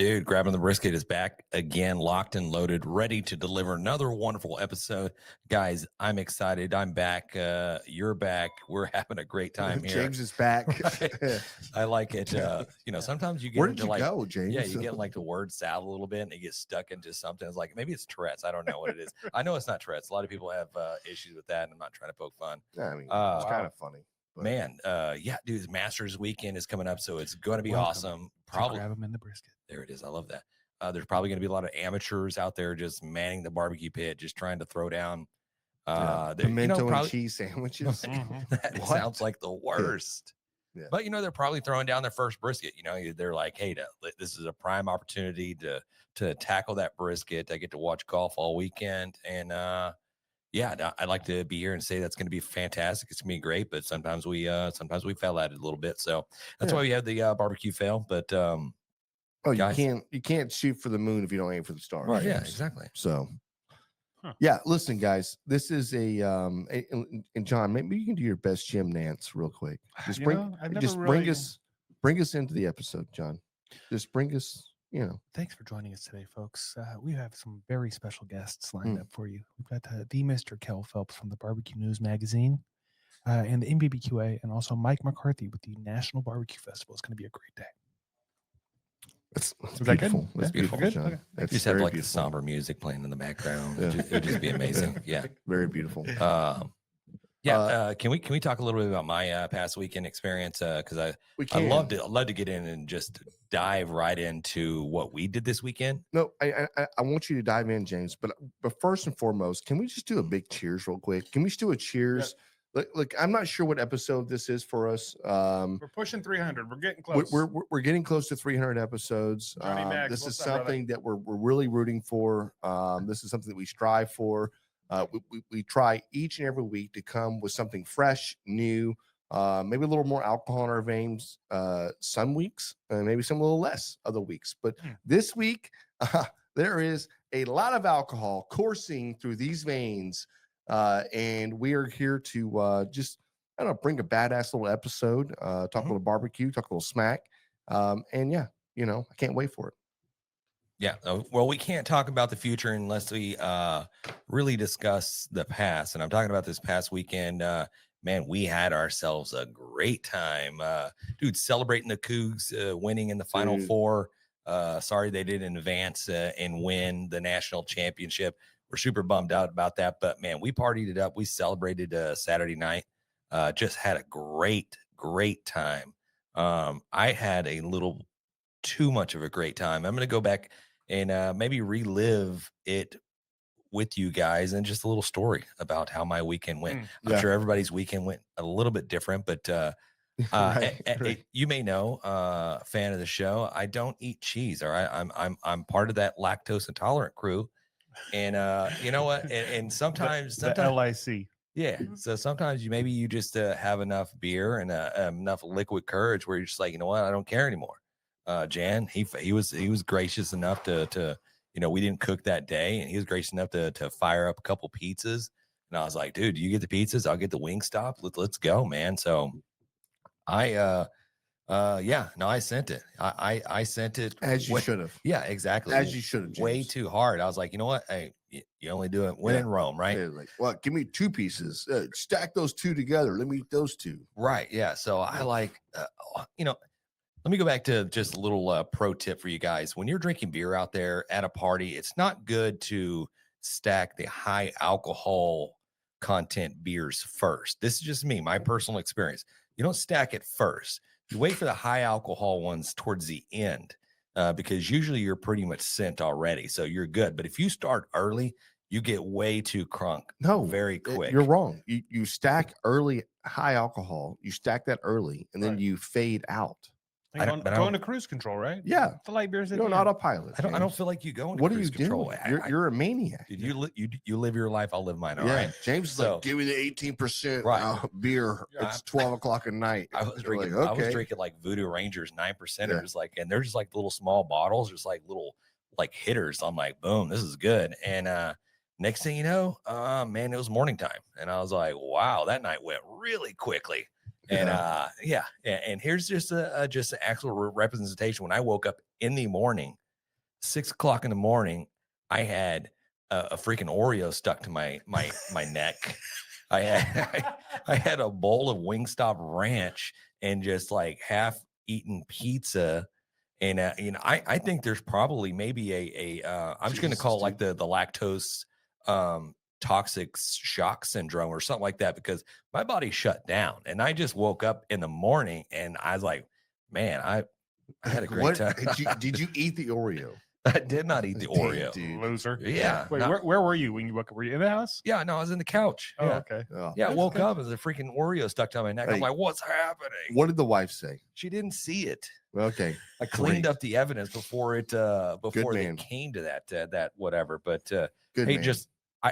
Dude, Grabbing the Brisket is back again, locked and loaded, ready to deliver another wonderful episode. Guys, I'm excited. I'm back. You're back. We're having a great time here. James is back. Right? I like it. Sometimes you get Where into did you like, go, James? yeah, you get like the word salad a little bit and it gets stuck into something. It's like, maybe it's Tourette's. I don't know what it is. I know it's not Tourette's. A lot of people have issues with that, and I'm not trying to poke fun. Yeah, I mean, it's kind of funny. But man, yeah, dude, Masters weekend is coming up, so it's going to be awesome. Probably grab them in the brisket. There it is. I love that. There's probably going to be a lot of amateurs out there just manning the barbecue pit, just trying to throw down pimento and cheese sandwiches. That sounds like the worst. Yeah. But they're probably throwing down their first brisket. They're like, hey, this is a prime opportunity to tackle that brisket. I get to watch golf all weekend, and yeah, I'd like to be here and say that's going to be fantastic. It's going to be great, but sometimes we fail at it a little bit. So that's why we have the barbecue fail. But guys, you can't shoot for the moon if you don't aim for the stars. Right? Yeah, exactly. So, yeah, listen, guys, this is and John, maybe you can do your best Jim Nance real quick. Just bring us into the episode, John. Just bring us. Thanks for joining us today, folks. We have some very special guests lined up for you. We've got the Mr. Kell Phelps from the Barbecue News Magazine and the NBBQA, and also Mike McCarthy with the National BBQ Festival. It's going to be a great day. That's beautiful. That's beautiful, good? John. Okay. That's just have like beautiful. the somber music playing in the background. It would just be amazing. Yeah, very beautiful. Can we talk a little bit about my past weekend experience? Because I love to get in and just dive right into what we did this weekend. No, I want you to dive in, James. But first and foremost, can we just do a big cheers real quick? Can we just do a cheers? Yeah. Look, I'm not sure what episode this is for us. We're pushing 300. We're getting close. We're getting close to 300 episodes. This is something that we're really rooting for. This is something that we strive for. We try each and every week to come with something fresh, new, maybe a little more alcohol in our veins some weeks, and maybe some a little less other weeks. But this week, there is a lot of alcohol coursing through these veins, and we are here to just, bring a badass little episode, talk a little barbecue, talk a little smack, and yeah, I can't wait for it. Yeah, well, we can't talk about the future unless we really discuss the past. And I'm talking about this past weekend. Man, we had ourselves a great time. Dude, celebrating the Cougs winning in the Final Four. Sorry they didn't advance and win the national championship. We're super bummed out about that. But, man, we partied it up. We celebrated Saturday night. Just had a great time. I had a little too much of a great time. I'm going to go back and maybe relive it with you guys and just a little story about how my weekend went. I'm sure everybody's weekend went a little bit different, but you may know, fan of the show, I don't eat cheese. All right. I'm part of that lactose intolerant crew. And you know what? And sometimes the LIC. Yeah. So sometimes you just have enough beer and enough liquid courage where you're just like, you know what? I don't care anymore. Jan, he was gracious enough to we didn't cook that day, and he was gracious enough to fire up a couple pizzas. And I was like, dude, you get the pizzas, I'll get the Wingstop. Let's go, man. So I sent it. I sent it as you should have. Yeah, exactly. As you should have. Way too hard. I was like, you know what? Hey, you only do it when in Rome, right? Yeah, like, well, give me 2 pieces. Stack those 2 together. Let me eat those 2. Right. Yeah. So I like, let me go back to just a little pro tip for you guys. When you're drinking beer out there at a party, it's not good to stack the high alcohol content beers first. This is just me, my personal experience. You don't stack it first. You wait for the high alcohol ones towards the end because usually you're pretty much sent already. So you're good. But if you start early, you get way too crunk. No, very quick. You're wrong. You stack early high alcohol. You stack that early, and then you fade out. Go into cruise control, right? Yeah, the light beers. You're on autopilot. I don't feel like you go into what cruise are you control. Doing? You're a maniac. Dude, you live your life. I'll live mine. All right. James is like, give me the 18% beer. It's 12 o'clock at night. I was drinking. I was drinking like Voodoo Rangers 9%ers, and they're just like little small bottles, just like little like hitters. I'm like, boom, this is good. And next thing you know, man, it was morning time, and I was like, wow, that night went really quickly. And and here's just an actual representation. When I woke up in the morning, 6 o'clock in the morning, I had a freaking Oreo stuck to my neck. I had I had a bowl of Wingstop ranch and just like half eaten pizza. And I think there's probably maybe I'm just gonna call it like the lactose toxic shock syndrome or something like that, because my body shut down and I just woke up in the morning and I was like, man, I had a great time. Did you eat the Oreo? I did not eat the Damn, Oreo. dude. Loser. Yeah. Wait, where were you when you woke up? Were you in the house? Yeah, no, I was in the couch. Oh, Yeah. okay. Oh. Yeah, I That's woke good. up as a freaking Oreo stuck to my neck. I'm Hey. like, what's happening? What did the wife say? She didn't see it. Okay. I cleaned Great. up the evidence before it man. came to that whatever. But Good hey, man. just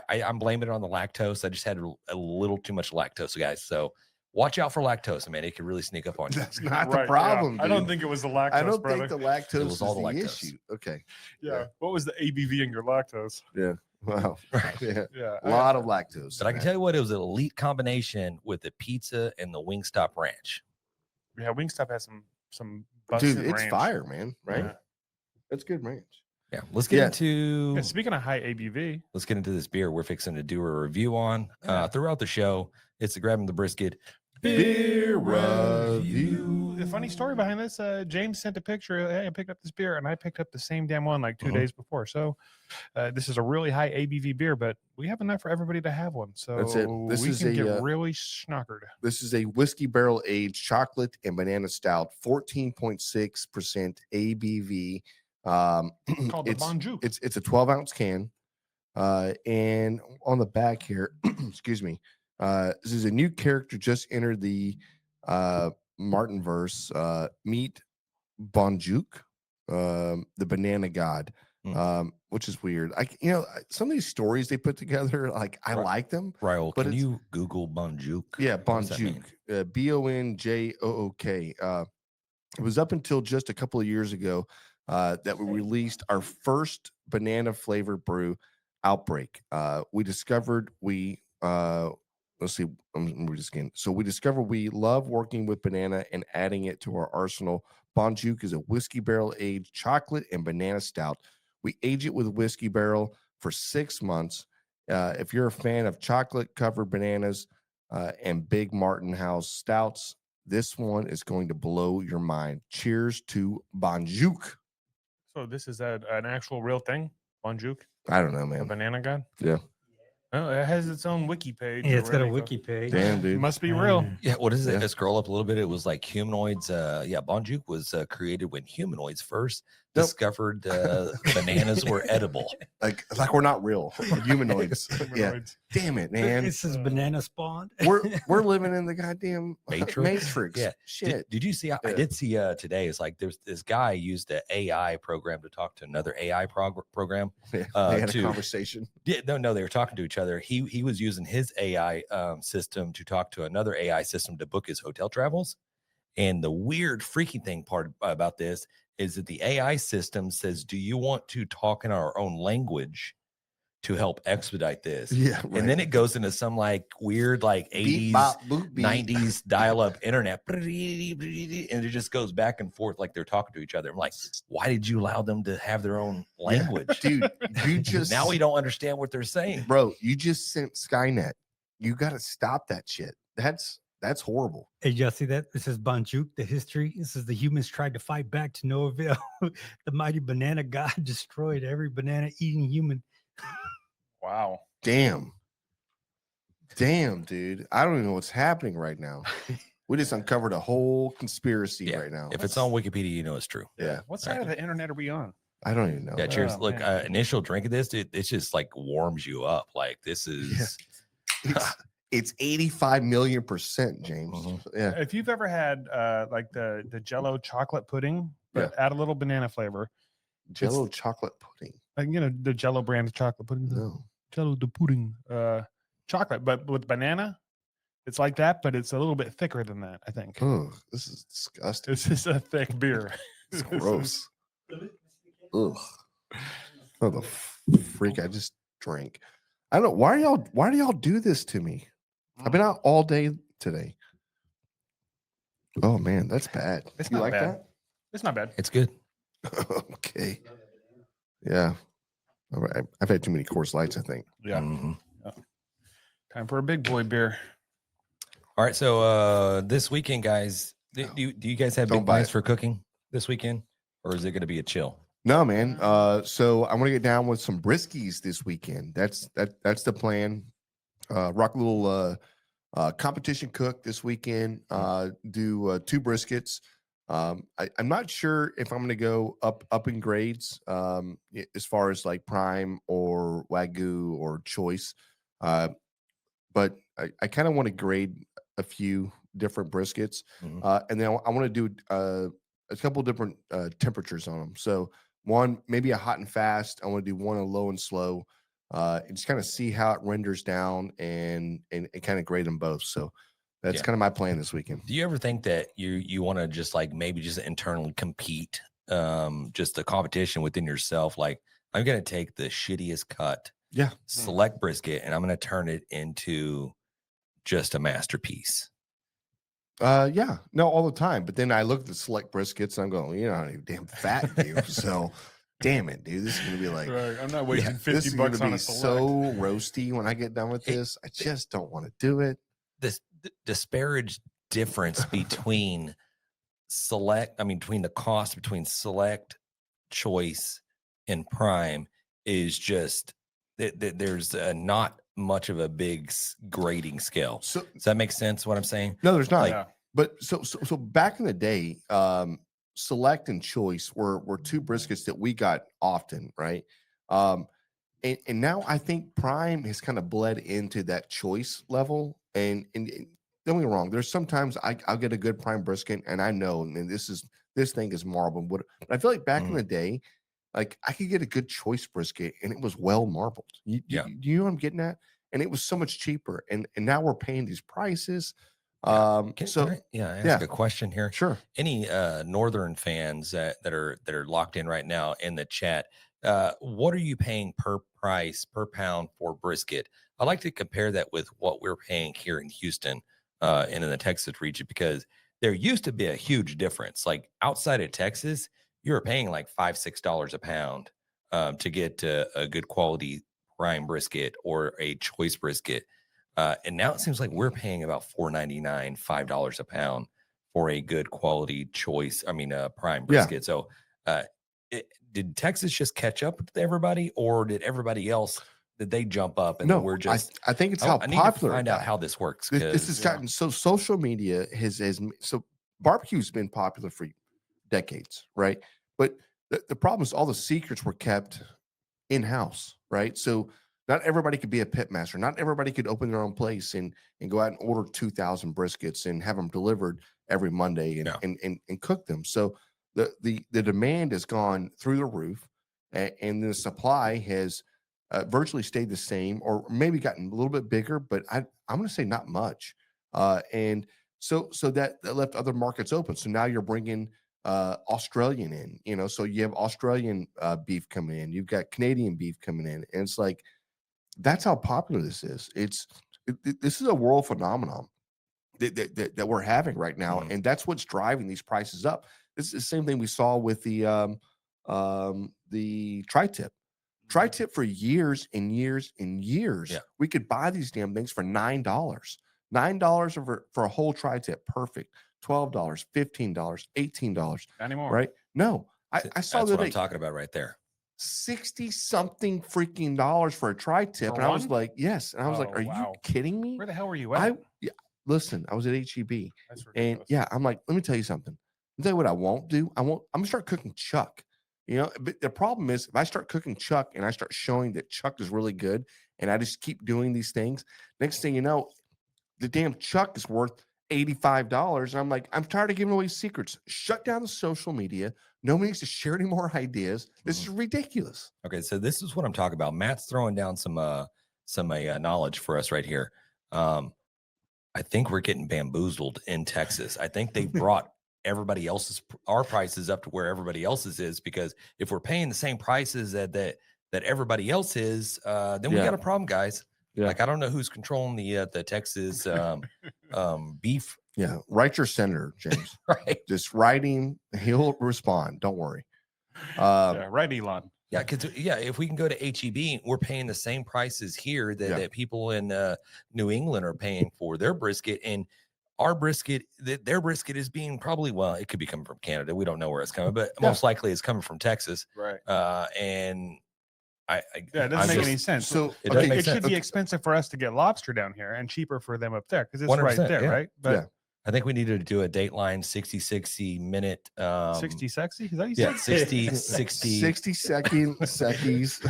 I'm blaming it on the lactose. I just had a little too much lactose, guys. So watch out for lactose, man. It can really sneak up on you. That's not Right, the problem. yeah. I don't dude. think it was the lactose, I don't brother. think the lactose It was is all the, the lactose. issue. Okay. Yeah. What was the ABV in your lactose? Yeah. Wow. Right. Yeah. Yeah. A lot of lactose. But I can tell you what, it was an elite combination with the pizza and the Wingstop ranch. Yeah, Wingstop has some Dude, busted it's ranch. fire, man. Right? Yeah. That's good ranch. Yeah, let's get Yeah. into Yeah, speaking of high ABV, let's get into this beer we're fixing to do a review on Yeah. throughout the show. It's the Grabbing the Brisket Beer review. The funny story behind this, James sent a picture. Hey, I picked up this beer, and I picked up the same damn one like 2 days before. So this is a really high ABV beer, but we have enough for everybody to have one. So That's it. This we is can a, get really schnockered. This is a whiskey barrel aged chocolate and banana stout, 14.6% ABV. Called the Bonjook. It's a 12-ounce can. And on the back here, excuse me, this is a new character just entered the Martinverse. Meet Bonjook, the banana god, which is weird. Some of these stories they put together, like I Right. like them. Raul, But can it's- you Google Bonjook? Yeah, What does that mean? Bonjook, Bonjook. It was up until just a couple of years ago that we released our first banana flavored brew, Outbreak. We discovered let's see, I'm read this again. So we discovered we love working with banana and adding it to our arsenal. Bonjook is a whiskey barrel aged chocolate and banana stout. We age it with whiskey barrel for 6 months. If you're a fan of chocolate covered bananas and Big Martin House stouts, this one is going to blow your mind. Cheers to Bonjook. So this is an actual real thing, Bonjook, I don't know, the man. banana god. Yeah. Oh, it has its own wiki page. Yeah, or it's got a whatever you wiki page. Damn, dude. Must be real. Yeah, what is it? Yeah. Let's scroll up a little bit. It was like humanoids. Bonjook was created when humanoids first Nope. discovered bananas were edible. Like we're not real. We're humanoids. Yeah. Humanoids. Damn it, man. This is banana spawn. We're living in the goddamn Matrix. Yeah. Shit. Did you see? I Yeah. did see today. It's like there's this guy used an AI program to talk to another AI program. Yeah, Uh, they had a to- conversation. Yeah, no, they were talking to each other. He was using his AI system to talk to another AI system to book his hotel travels. And the weird freaky thing part about this is that the AI system says, "Do you want to talk in our own language to help expedite this?" Yeah. And then it goes into some like weird like 80s, Beep, bop, boop, beep. 90s dial-up internet, and it just goes back and forth like they're talking to each other. I'm like, why did you allow them to have their own language? Dude, you just Now we don't understand what they're saying. bro, you just sent Skynet. You got to stop that shit. That's horrible. Hey, y'all see that? This is Bonjook, the history. This is the humans tried to fight back to no avail. The mighty banana god destroyed every banana eating human. Wow. Damn, dude. I don't even know what's happening right now. We just uncovered a whole conspiracy Yeah, right now. If it's on Wikipedia, you know it's true. Yeah. What side of the internet are we on? I don't even know. Yeah, cheers. Oh, Look, man. initial drink of this, it's just like warms you up. Like this is It's 85 million %, James. Mhm. Yeah. If you've ever had like the Jello chocolate pudding, but add a little banana flavor, Jello chocolate pudding. like the Jello brand of chocolate pudding, the No. Jello the pudding, chocolate, but with banana, it's like that, but it's a little bit thicker than that. I think Oh, this is disgusting. this is a thick beer. It's gross. Ugh. Oh, the freak I just drank. I don't know. Why do y'all do this to me? I've been out all day today. Oh man, that's bad. It's You not like bad. It's not bad. it's good. that? Okay. Yeah. All right. I've had too many Coors Lights, I think. Yeah. Time for a big boy beer. All right. So this weekend, guys, do you guys have Don't big buy plans it. for cooking this weekend, or is it going to be a chill? No, man. So I'm gonna get down with some briskies this weekend. That's the plan. Rock a little competition cook this weekend. Do 2 briskets. I'm not sure if I'm gonna go up in grades as far as like prime or wagyu or choice. But I kind of want to grade a few different briskets, and then I want to do a couple different temperatures on them. So one, maybe a hot and fast. I want to do one a low and slow, and just kind of see how it renders down and kind of grade them both. So that's kind of my plan this weekend. Do you ever think that you want to just like maybe just internally compete, just a competition within yourself? Like, I'm going to take the shittiest cut, select brisket, and I'm going to turn it into just a masterpiece. Yeah, no, all the time. But then I look at the select briskets and I'm going, you know how damn fat you. So damn it, dude. This is gonna be like, I'm not wasting this is $50 gonna on be a select. so roasty when I get done with this. I just don't want to do it. This disparage difference between between the cost between select, choice, and prime is just there's not much of a big grading scale. So does that make sense? What I'm saying? No, there's not. Yeah. But so back in the day, select and choice were 2 briskets that we got often, right? And now I think prime has kind of bled into that choice level. And don't get me wrong, there's sometimes I'll get a good prime brisket, and I know, and this thing is marbled. But I feel like back in the day, like I could get a good choice brisket, and it was well marbled. You know what I'm getting at? And it was so much cheaper. And now we're paying these prices. Can I ask a question here? Sure. Any northern fans that are locked in right now in the chat, what are you paying per pound for brisket? I like to compare that with what we're paying here in Houston and in the Texas region, because there used to be a huge difference. Like outside of Texas, you were paying like $5-6 a pound to get a good quality prime brisket or a choice brisket. And now it seems like we're paying about $4.99, $5 a pound for a good quality choice. Prime brisket. So did Texas just catch up with everybody, or did everybody else, did they jump up? And No, we're just, I think it's how I need popular. to find out how this works. This has gotten so social media has so barbecue's been popular for decades, right? But the problem is all the secrets were kept in-house, right? So not everybody could be a pit master. Not everybody could open their own place and go out and order 2,000 briskets and have them delivered every Monday and cook them. So the demand has gone through the roof, and the supply has virtually stayed the same, or maybe gotten a little bit bigger, but I'm going to say not much. And so that left other markets open. So now you're bringing Australian in, so you have Australian beef coming in, you've got Canadian beef coming in, and it's like, that's how popular this is. This is a world phenomenon that we're having right now, and that's what's driving these prices up. This is the same thing we saw with the tri-tip. Tri-tip for years and years and years. Yeah. We could buy these damn things for $9. $9 for a whole tri-tip, perfect. $12, $15, $18. Not anymore. Right? No. I saw that's that what I'm talking about right there. 60 something freaking dollars for a tri-tip. And I was like, yes. And I was like, are you kidding me? Where the hell were you at? Listen, I was at HEB. That's and I'm like, let me tell you something. Let me tell you what I won't do. I'm gonna start cooking chuck. But the problem is, if I start cooking chuck and I start showing that chuck is really good, and I just keep doing these things, next thing you know, the damn chuck is worth $85. And I'm like, I'm tired of giving away secrets. Shut down the social media. Nobody needs to share any more ideas. This is ridiculous. Okay, so this is what I'm talking about. Matt's throwing down some knowledge for us right here. I think we're getting bamboozled in Texas. I think they brought our prices up to where everybody else's is, because if we're paying the same prices that everybody else is, then we got a problem, guys. Yeah. Like, I don't know who's controlling the Texas beef. Yeah, write your senator, James. Right, just writing, he'll respond. Don't worry. Right, Elon. Yeah, because if we can go to HEB, we're paying the same prices here that people in New England are paying for their brisket, and our brisket, their brisket is being probably, well, it could be coming from Canada. We don't know where it's coming, but most likely it's coming from Texas. Right. And it doesn't make any sense. So it should be expensive for us to get lobster down here and cheaper for them up there because it's right there, right? But I think we needed to do a Dateline 60 minute 60 sexy? Is that what you said? 60 second seckies.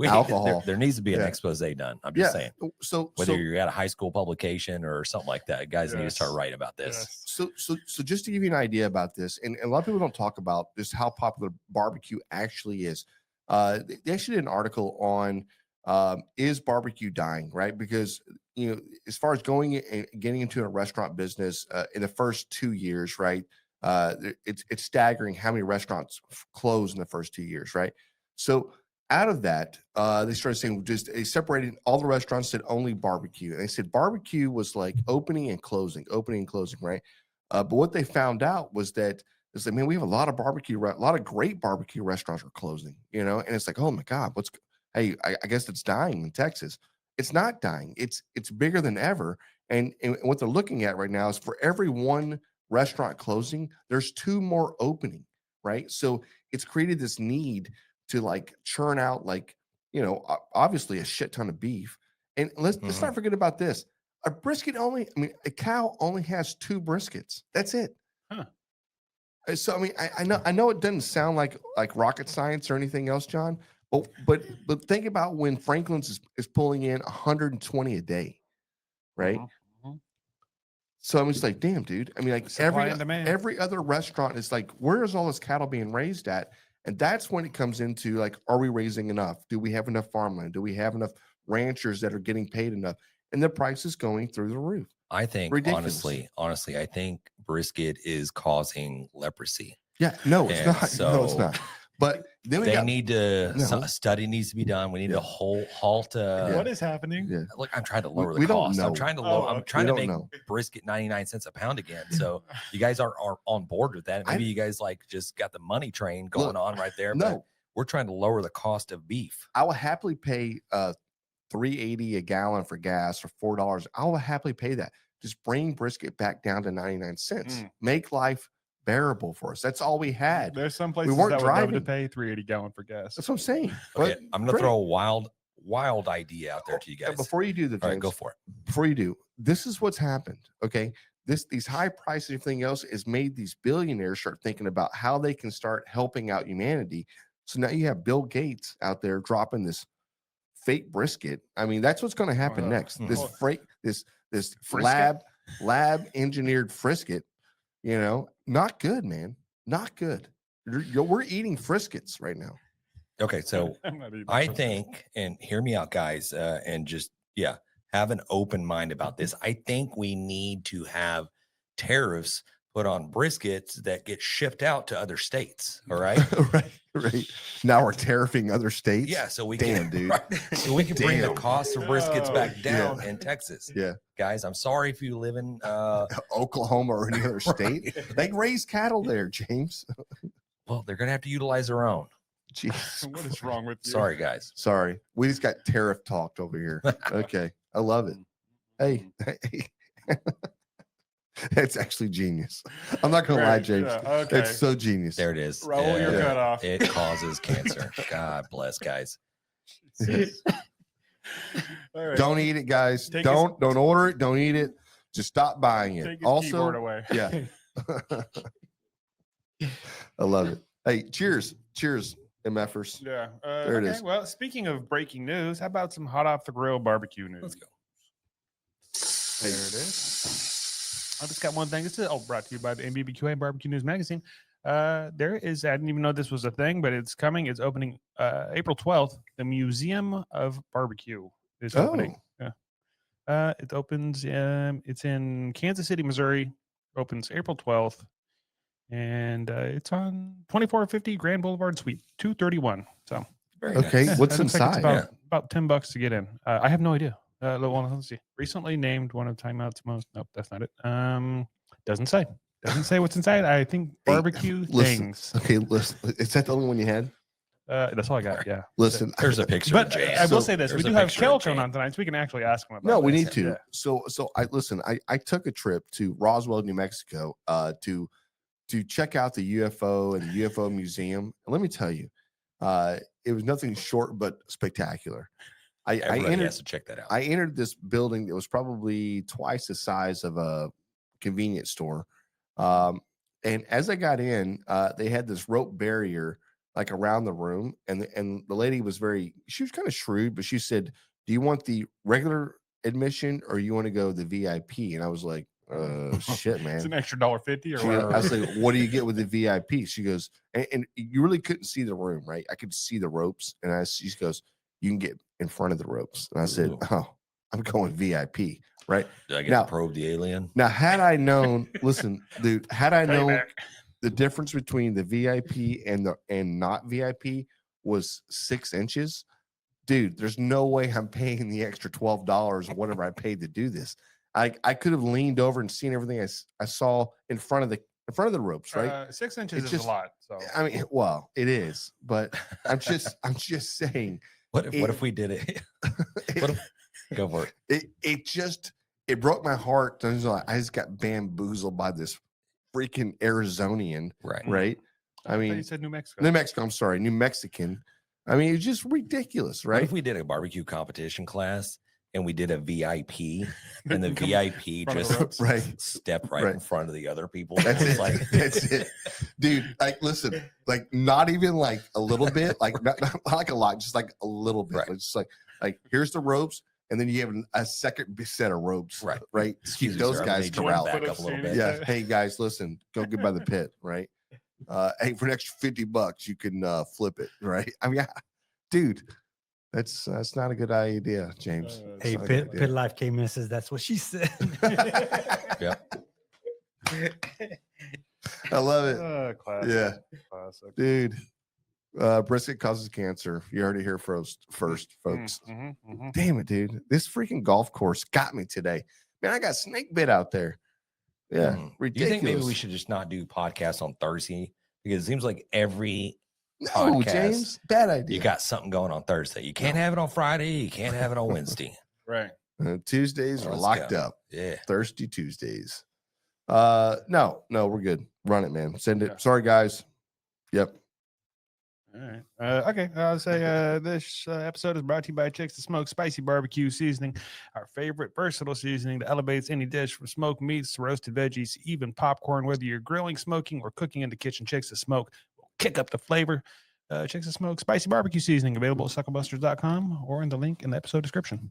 Alcohol. There needs to be an expose done. I'm just saying. So whether you're at a high school publication or something like that, guys need to start writing about this. So just to give you an idea about this, and a lot of people don't talk about just how popular barbecue actually is. They actually did an article on is barbecue dying, right? Because as far as going and getting into a restaurant business in the first 2 years, right? It's staggering how many restaurants close in the first 2 years, right? So out of that, they started saying they separated all the restaurants, said only barbecue. And they said barbecue was like opening and closing, right? But what they found out was that it's like, man, we have a lot of a lot of great barbecue restaurants are closing, and it's like, oh my God, I guess it's dying in Texas. It's not dying. It's bigger than ever. And what they're looking at right now is for every one restaurant closing, there's 2 more opening, right? So it's created this need to like churn out obviously a shit ton of beef. And let's not forget about this. A cow only has 2 briskets. That's it. Huh. So I know it doesn't sound like rocket science or anything else, John. But think about when Franklin's is pulling in 120 a day, right? Mm-hmm. So I'm just like, damn, dude. Every other restaurant is like, where is all this cattle being raised at? And that's when it comes into like, are we raising enough? Do we have enough farmland? Do we have enough ranchers that are getting paid enough? And the price is going through the roof. I think honestly, I think brisket is causing leleprosy. Yeah, no, it's not. So no, it's not. But then a study needs to be done. We need to halt. What is happening? Yeah. Look, I'm trying to lower the cost. I'm trying to make know. brisket 99 cents a pound again. So you guys are on board with that. Maybe you guys just got the money train going on right there. No, but we're trying to lower the cost of beef. I will happily pay $3.80 a gallon for gas or $4. I will happily pay that. Just bring brisket back down to 99 cents. Make life bearable for us. That's all we had. There's some places that would love to pay $3.80 gallon for gas. That's what I'm saying. Okay, I'm gonna throw a wild idea out there to you guys. Before you do the All right, go for it. Before you do, this is what's happened. Okay. These high prices and everything else has made these billionaires start thinking about how they can start helping out humanity. So now you have Bill Gates out there dropping this fake brisket. I mean, that's what's going to happen next. This lab engineered brisket, not good, man. Not good. We're eating friskets right now. Okay, so I think, and hear me out, guys, and just have an open mind about this. I think we need to have tariffs put on briskets that get shipped out to other states. All right. right. Now we're tariffing other states. Yeah. So we can, dude. Right, so we can bring the cost of briskets back down in Texas. Yeah. Guys, I'm sorry if you live in Oklahoma or any other state. They raise cattle there, James. Well, they're gonna have to utilize their own. Jeez. What is wrong with you? Sorry, guys. Sorry. We just got tariff talked over here. Okay. I love it. Hey. It's actually genius. I'm not gonna lie, James. Okay. It's so genius. There it is. Roll your cut off. It causes cancer. God bless, guys. Right. Don't eat it, guys. Don't order it. Don't eat it. Just stop buying it. Take his keyboard away. Yeah. I love it. Hey, cheers, MFers. Yeah. There it is. Well, speaking of breaking news, how about some hot off the grill barbecue news? Let's go. There it is. I just got one thing. This is all brought to you by the BBQ Barbecue News Magazine. There is, I didn't even know this was a thing, but it's coming. It's opening April 12th. The Museum of Barbecue is opening. Yeah. It opens, it's in Kansas City, Missouri. Opens April 12th. And it's on 2450 Grand Boulevard Suite 231. So, okay. Yeah, what's inside? About $10 to get in. I have no idea. Let's see. Recently named one of Time Out's most. Nope, that's not it. Doesn't say what's inside. I think barbecue things. Okay, listen. Is that the only one you had? That's all I got. Yeah. Listen, There's a picture. But of James. I will So say this: we there's a do have picture Kell of coming James. on tonight, so we can actually ask him about. no, we this. need to. Yeah. So I took a trip to Roswell, New Mexico, to check out the UFO and the UFO museum. And let me tell you, it was nothing short but spectacular. Everybody has to check that out. I entered this building that was probably twice the size of a convenience store. And as I got in, they had this rope barrier like around the room. And the lady was she was kind of shrewd, but she said, "Do you want the regular admission or you want to go the VIP?" And I was like, shit, man. It's an extra $1.50 or I whatever. was like, "What do you get with the VIP?" She goes, and you really couldn't see the room, right? I could see the ropes. And she goes, "You can get in front of the ropes." And I said, Ooh. "Oh, I'm going VIP, right?" Did I get Now- to probe the alien? Now, had I known, listen, dude, had I known Payback. the difference between the VIP and not VIP was 6 inches, dude, there's no way I'm paying the extra $12 or whatever I paid to do this. I could have leaned over and seen everything I saw in front of the ropes, right? 6 inches It's is just- a lot. So I mean, well, it is, but I'm just saying What if it- we did it? What if, go for it. it broke my heart. I just got bamboozled by this freaking Arizonian, Right. right? I thought mean, you said New Mexico. New Mexico. I'm sorry, New Mexican. I mean, it's just ridiculous, What right? if we did a barbecue competition class and we did a VIP and the Come VIP front of the just ropes. Right. step right, Right. in front of the other people? That's It's it. like, That's it, dude. Like, listen, like not even like a little bit, like not like a lot, just like a little bit. Right. Like, just like here's the ropes, and then you have a second set of ropes, Right. right? Excuse me, Those sir, I'm guys gonna need you to corral. back up a little bit. Yeah. Hey guys, listen, go get by the pit, right? Hey, for an extra $50, you can flip it, right? I mean, yeah, dude, that's not a good idea, James. It's Hey, not a good Pit idea. Life came in and says that's what she said. Yep. I love it. Classic. Yeah, Classic. dude. Brisket causes cancer. You heard it here first, folks. Damn it, dude. This freaking golf course got me today. Man, I got snake bit out there. Yeah, Do ridiculous. you think maybe we should just not do podcasts on Thursday? Because it seems like every No, podcast, James, bad idea. you got something going on Thursday. You can't have it on Friday. You can't have it on Wednesday. Right. Tuesdays are Let's locked go. up. Yeah. Thirsty Tuesdays. No, we're good. Run it, man. Send it. Yeah. Sorry, guys. Yep. All right. Okay. I'll say this episode is brought to you by Chicks to Smoke Spicy Barbecue Seasoning, our favorite versatile seasoning that elevates any dish from smoked meats to roasted veggies, even popcorn. Whether you're grilling, smoking, or cooking in the kitchen, Chicks to Smoke will kick up the flavor. Chicks to Smoke Spicy Barbecue Seasoning available at SUCKLEBUSTERS.com or in the link in the episode description.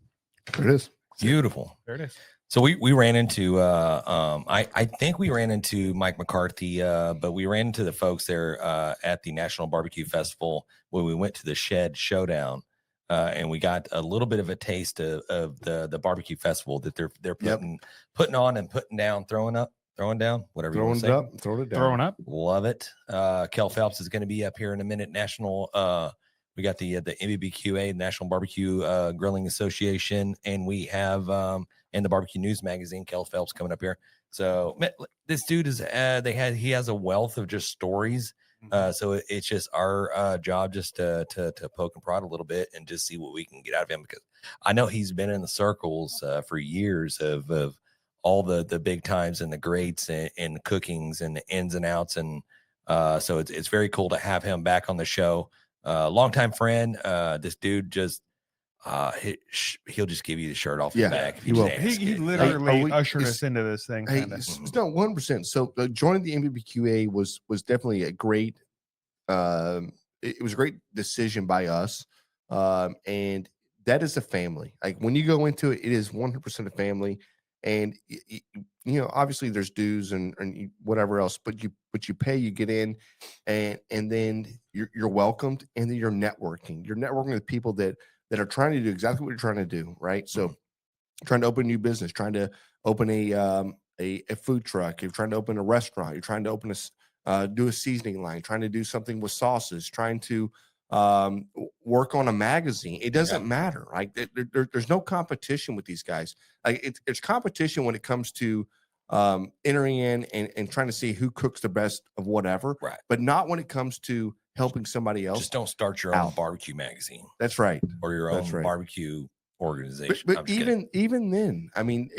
There it is. Beautiful. There it is. So we ran into I think we ran into Mike McCarthy, but we ran into the folks there at the National Barbecue Festival when we went to the Shed Showdown, and we got a little bit of a taste of the barbecue festival that they're putting on and putting down, throwing down, whatever you Throwing want it to say. up, throwing it down. Throwing up. Love it. Kell Phelps is going to be up here in a minute. We got the NBBQA, National Barbecue Grilling Association, and we have in the Barbecue News Magazine, Kell Phelps coming up here. So man, this dude is he has a wealth of just stories. So it's just our job just to poke and prod a little bit and just see what we can get out of him, because I know he's been in the circles for years of all the big times and the greats and the cookings and the ins and outs, and so it's very cool to have him back on the show. Longtime friend. This dude just he'll just give you the shirt off Yeah, the back. if he you will. just ask He it. literally we- ushered is- us into this thing. Hey, Kinda. no, 100%. So joining the MBBQA was definitely a great. It was a great decision by us, and that is a family. Like when you go into it, it is 100% a family, and obviously there's dues and whatever else, but you pay, you get in, and then you're welcomed, and then you're networking. You're networking with people that are trying to do exactly what you're trying to do, right? So trying to open a new business, trying to open a food truck, you're trying to open a restaurant, you're trying to open do a seasoning line, trying to do something with sauces, trying to work on a magazine. It doesn't matter. Like there's no competition with these guys. Like it's competition when it comes to entering in and trying to see who cooks the best of whatever, Right. but not when it comes to helping somebody else. Just don't start your own out. barbecue magazine That's right. or your That's own right. barbecue organization. But I'm just kidding. even then, I mean,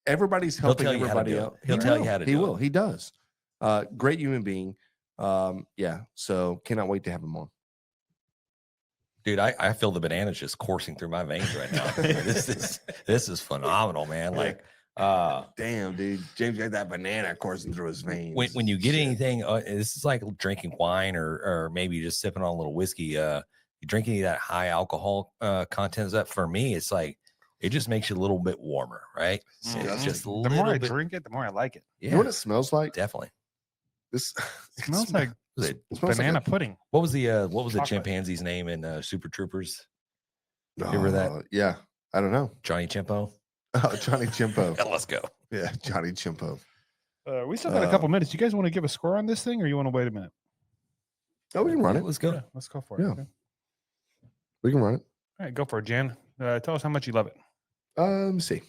everybody's helping tell you how to everybody do it. else. He'll tell you how to He do will. it. He does. Great human being. Yeah. So cannot wait to have him on. Dude, I feel the bananas just coursing through my veins right now. this is phenomenal, man. Like, damn, dude, James got that banana coursing through his veins. when you get Shit. anything, this is like drinking wine or maybe just sipping on a little whiskey. You drink any of that high alcohol content. That for me, it's like it just makes you a little bit warmer, right? It's just a the little more I bit, drink it, the more I like it. yeah, You know what it smells like? definitely. This It smells like It smells banana like pudding. What was the Chocolate. chimpanzee's name in Super Troopers? a, remember that? Yeah, I don't know. Johnny Chimpo. Oh, Johnny Chimpo. Let's go. Yeah, Johnny Chimpo. We still got a couple minutes. You guys want to give a score on this thing, or you want to wait a minute? Oh, we can run it. Let's go. Yeah, let's go for it. Yeah. Okay. We can run it. All right, go for it, Jan. Tell us how much you love it. Let me see.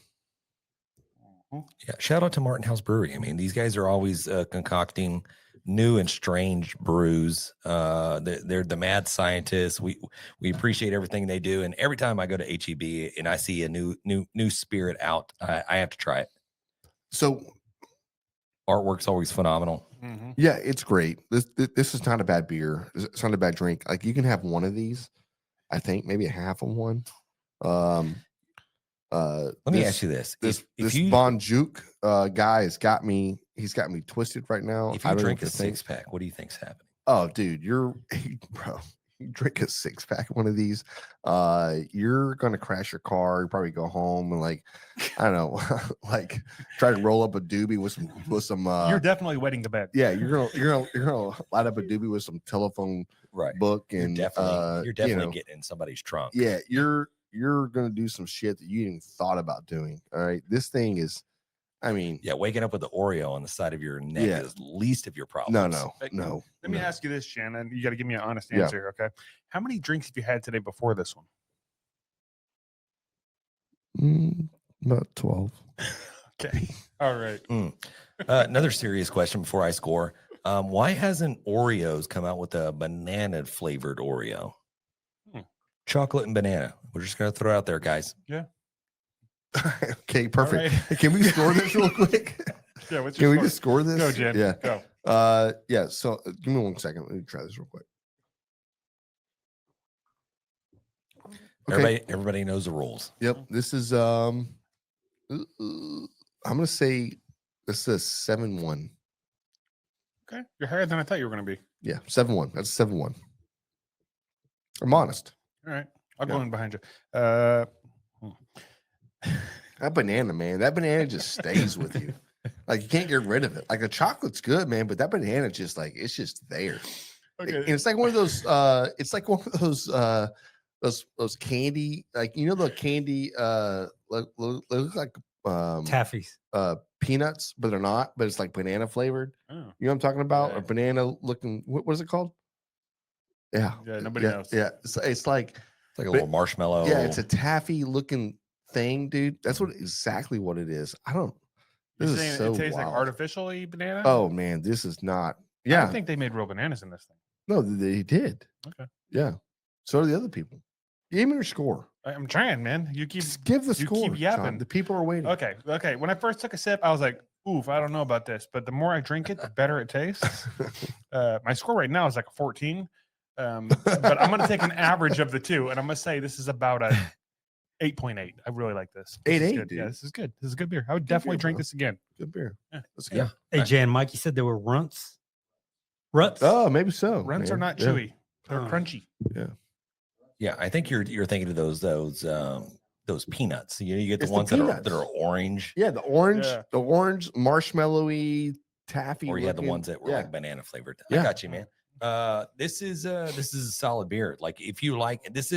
Yeah, shout out to Martin House Brewery. I mean, these guys are always concocting new and strange brews. They're the mad scientists. We appreciate everything they do, and every time I go to HEB and I see a new spirit out, I have to try it. So Artwork's always phenomenal. Mm-hmm. yeah, it's great. This is not a bad beer. It's not a bad drink. Like you can have one of these. I think maybe a half of one. Let me ask you this: This if you Bonjook guy has got me. He's got me twisted right now. if I you don't know drink what a to think. 6-pack, what do you think's happening? Oh, dude, bro. You drink a 6-pack of one of these, you're gonna crash your car. You probably go home and like, I don't know, like try to roll up a doobie with some. You're definitely wetting the bed. Yeah, you're gonna light up a doobie with some telephone Right. book You're and definitely you know, getting in somebody's trunk. yeah, you're gonna do some shit that you even thought about doing. All right, this thing is, I mean, Yeah, waking up with the Oreo on the side of your neck Yeah. is least of your problems. no. Let me ask you this, Shannon. You got to give me an honest answer, okay? How many drinks have you had today before this one? About 12. Okay. All right. Another serious question before I score. Why hasn't Oreos come out with a banana flavored Oreo? Chocolate and banana. We're just gonna throw it out there, guys. Yeah. Okay, perfect. right. Can we score this real quick? Yeah. What's Can your we score? just score this? Go, Jen. Yeah. Go. Yeah. So give me 1 second. Let me try this real quick. Okay. Everybody knows the rules. Yep. This is I'm gonna say this is 7-1. Okay. You're higher than I thought you were going to be. Yeah, 7-1. That's 7-1. I'm honest. All right. I'll go Yeah. in behind you. That banana, man. That banana just stays with you. Like you can't get rid of it. Like the chocolate's good, man, but that banana just like it's just there. Okay. And it's like one of those it's like one of those candy, like you know the candy look like Taffies. peanuts, but they're not, but it's like banana flavored. Oh. You know what I'm talking about? Yeah. A banana looking what is it called? Yeah. Yeah. Nobody knows. Yeah. It's like It's like a But- little marshmallow. yeah, it's a taffy looking thing, dude. That's what exactly what it is. I don't You're this is saying so it tastes like wild. artificially banana? Oh man, this is not. I Yeah. don't think they made real bananas in this thing. No, they did. Okay. Yeah. So do the other people. Give me your score. I'm trying, man. You keep. Just give the you score. keep yapping. Sean. The people are waiting. Okay. Okay. When I first took a sip, I was like, oof, I don't know about this. But the more I drink it, the better it tastes. My score right now is like a 14. But I'm going to take an average of the two. And I'm going to say this is about a 8.8. I really like this. This is 8.8, good. dude. Yeah, this is good. This is a good beer. I would Good definitely beer, drink bro. this again. Good beer. Yeah. That's good. Yeah. Hey, Jan, Mike, you said there were runts. Ruts? Oh, maybe so. Runs are man. not Yeah. chewy. They're Oh. crunchy. Yeah, I think you're thinking of those peanuts. You get the It's the ones that peanuts. are orange, Yeah, the orange marshmallowy taffy. or you had the looking- ones that were yeah. like banana flavored. Yeah. I got you, man. This is a solid beer. Like if you like this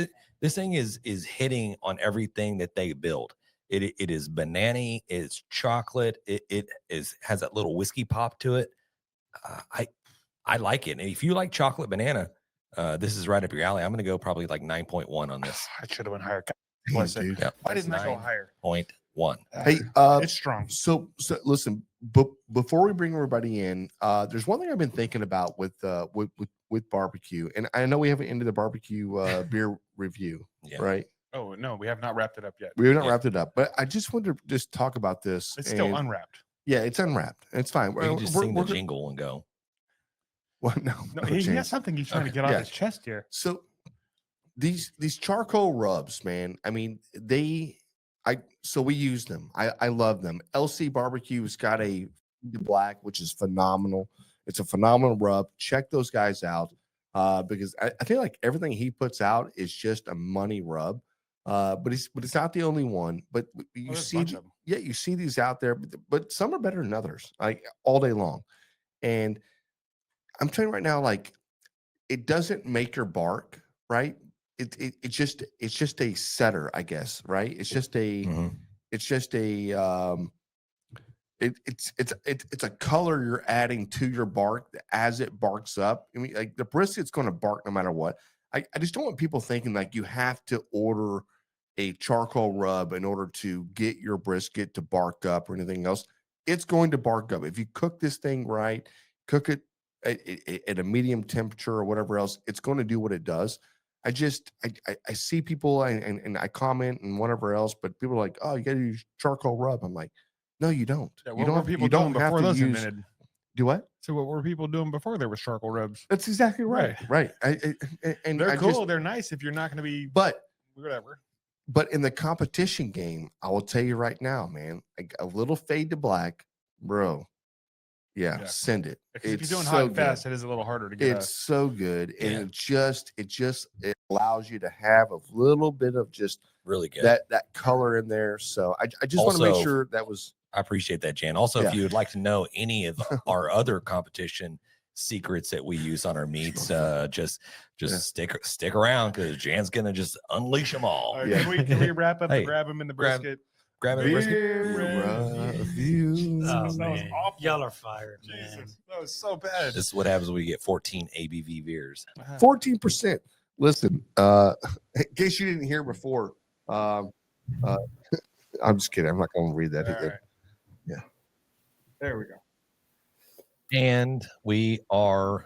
thing is hitting on everything that they build. It is banana-y, it's chocolate, it has that little whiskey pop to it. I like it. And if you like chocolate banana, this is right up your alley. I'm gonna go probably like 9.1 on this. I should have went higher. Damn, Bless it. dude. Yeah, Why that's didn't I go higher? one. Hey, It's strong. so listen, before we bring everybody in, there's one thing I've been thinking about with barbecue, and I know we haven't ended the barbecue beer review, right? Oh no, we have not wrapped it up yet. We have not wrapped it up, but I just wanted to just talk about this. It's still unwrapped. Yeah, it's unwrapped. It's fine. We can just sing the jingle and go. Well, No, he has something he's trying to get off his chest here. So these charcoal rubs, man. I mean, so we use them. I love them. LC Barbecue's got a black, which is phenomenal. It's a phenomenal rub. Check those guys out because I feel like everything he puts out is just a money rub. But it's not the only one. But you see, you see these out there, but some are better than others, like all day long. And I'm telling you right now, like it doesn't make your bark, right? It's just a setter, I guess, right? It's just a it's a color you're adding to your bark as it barks up. I mean, like the brisket's going to bark no matter what. I just don't want people thinking like you have to order a charcoal rub in order to get your brisket to bark up or anything else. It's going to bark up if you cook this thing right, cook it at a medium temperature or whatever else. It's going to do what it does. I see people and I comment and whatever else, but people are like, oh, you got to use charcoal rub. I'm like, no, you don't. Yeah, you don't. People you don't doing have before to those use. invented? Do what? So what were people doing before there was charcoal rubs? That's exactly right. Right. And they're cool. They're nice if you're not going to be. But whatever. But in the competition game, I will tell you right now, man, a little fade to black, bro. Yeah. Send it. If you're doing hot and fast, it is a little harder to get. It's so good, and it allows you to have a little bit of just really good that color in there. So I just want to make sure that was. I appreciate that, Jan. Also, if you would like to know any of our other competition secrets that we use on our meats, just stick around because Jan's gonna just unleash them all. Can we wrap up and grab them in the brisket? Grab it. Oh, man. Y'all are fired, man. That was so bad. This is what happens when we get 14 ABV beers. 14%. Listen, in case you didn't hear before, I'm just kidding. I'm not going to read that again. Right. Yeah. There we go. And we are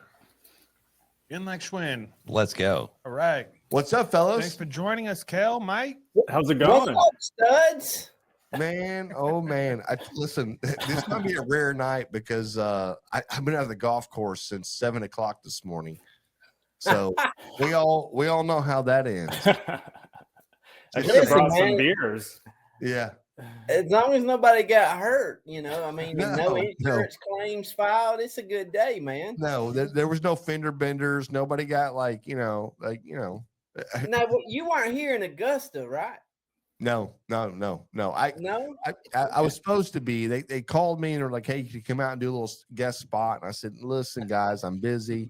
in like Schwinn. Let's go. All right. What's up, fellas? Thanks for joining us, Kell. Mike, how's it going? What's up, studs? Man, oh man! Listen, this might be a rare night because I've been out of the golf course since 7 o'clock this morning, so we all know how that ends. I should have brought some beers. Yeah, as long as nobody got hurt, I mean, no insurance claims filed. It's a good day, man. No, there was no fender benders. Nobody got No, you weren't here in Augusta, right? No. I was supposed to be. They called me and were like, "Hey, can you come out and do a little guest spot?" And I said, "Listen, guys, I'm busy.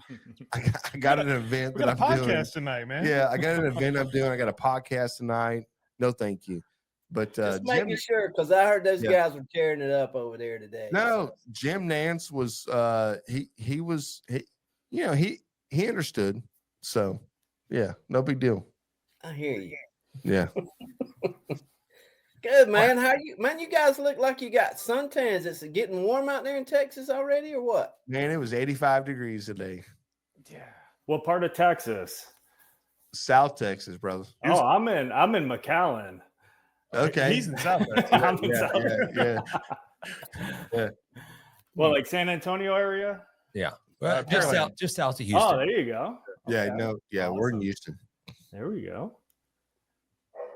I got an event we got that I'm a podcast doing tonight, man. Yeah, I got an event I'm doing. I got a podcast tonight. No, thank you." But just making sure because I heard those guys were tearing it up over there today. No, Jim Nance was he understood. So yeah, no big deal. I hear you. Yeah. Good, man. You guys look like you got suntans. It's getting warm out there in Texas already, or what? Man, it was 85 degrees today. Yeah. What part of Texas? South Texas, brother. Oh, I'm in McAllen. Okay. He's in South Texas. I'm in South Yeah. Well, like San Antonio area? Yeah. Well, just south of Houston. Oh, there you go. Yeah, awesome. We're in Houston. There we go.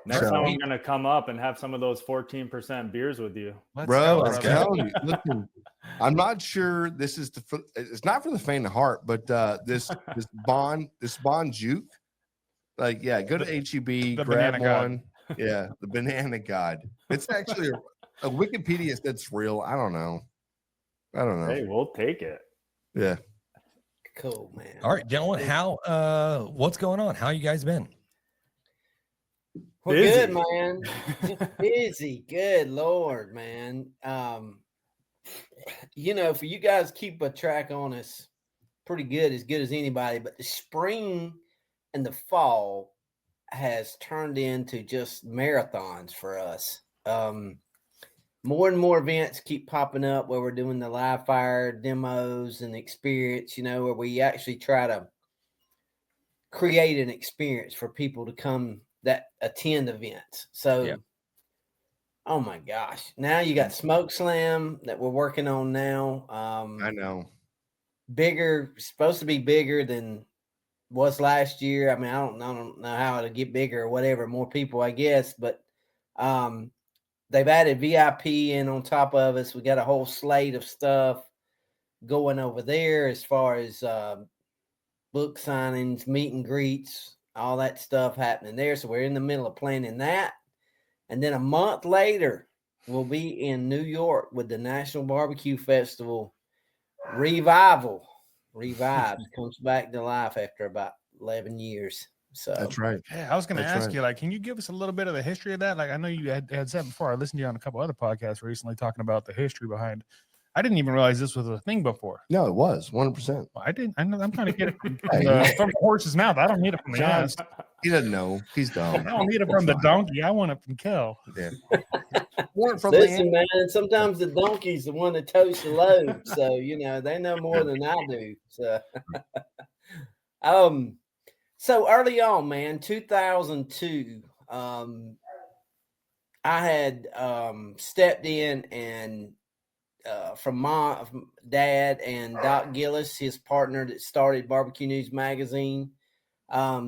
Next time I'm going to come up and have some of those 14% beers with you. Bro, I'm telling you. Listen, I'm not sure this is it's not for the faint of heart, but this Bonjook, like, go to HEB, grab one. Yeah, the banana god. It's actually a Wikipedia that's real. I don't know. Hey, we'll take it. Yeah. Cool, man. All right, gentlemen, what's going on? How you guys been? We're good, man. Just busy. Good Lord, man. For you guys keep a track on us pretty good as anybody, but the spring and the fall has turned into just marathons for us. more and more events keep popping up where we're doing the live fire demos and experience, where we actually try to create an experience for people to come that attend events. So, oh my gosh, now you got Smoke Slam that we're working on now. I know. Supposed to be bigger than was last year. I mean, I don't know how it'll get bigger or whatever, more people, I guess, but they've added VIP in on top of us. We got a whole slate of stuff going over there as far as book signings, meet and greets, all that stuff happening there. So we're in the middle of planning that. And then a month later, we'll be in New York with the National BBQ Festival revival. Revives, comes back to life after about 11 years. So that's right. Yeah, I was going to ask you, like, can you give us a little bit of the history of that? Like, I know you had said before, I listened to you on a couple other podcasts recently talking about the history behind. I didn't even realize this was a thing before. No, it was 100%. Well, I didn't. I know. I'm trying to get it from the horse's mouth. I don't need it from the ass. He doesn't know. He's dumb. I don't need it from the donkey. I want it from Kell. Yeah. Listen, man, sometimes the donkey's the one that totes the load. So, they know more than I do. So, so early on, man, 2002, I had stepped in and from my dad and Doc Gillis, his partner that started BBQ News Magazine,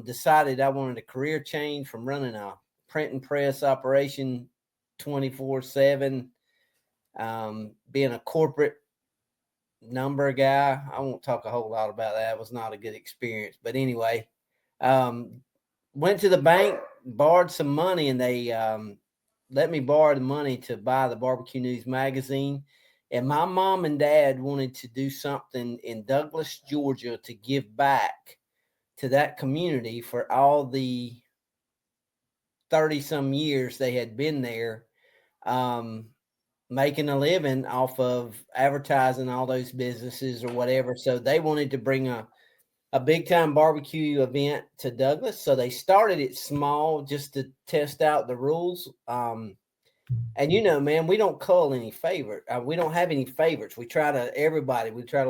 decided I wanted a career change from running a print and press operation 24/7, being a corporate number guy. I won't talk a whole lot about that. It was not a good experience. But anyway, went to the bank, borrowed some money, and they let me borrow the money to buy the BBQ News Magazine. And my mom and dad wanted to do something in Douglas, Georgia to give back to that community for all the 30-some years they had been there, making a living off of advertising all those businesses or whatever. So they wanted to bring a big-time barbecue event to Douglas. So they started it small just to test out the rules. And man, we don't cull any favorite. We don't have any favorites. We try to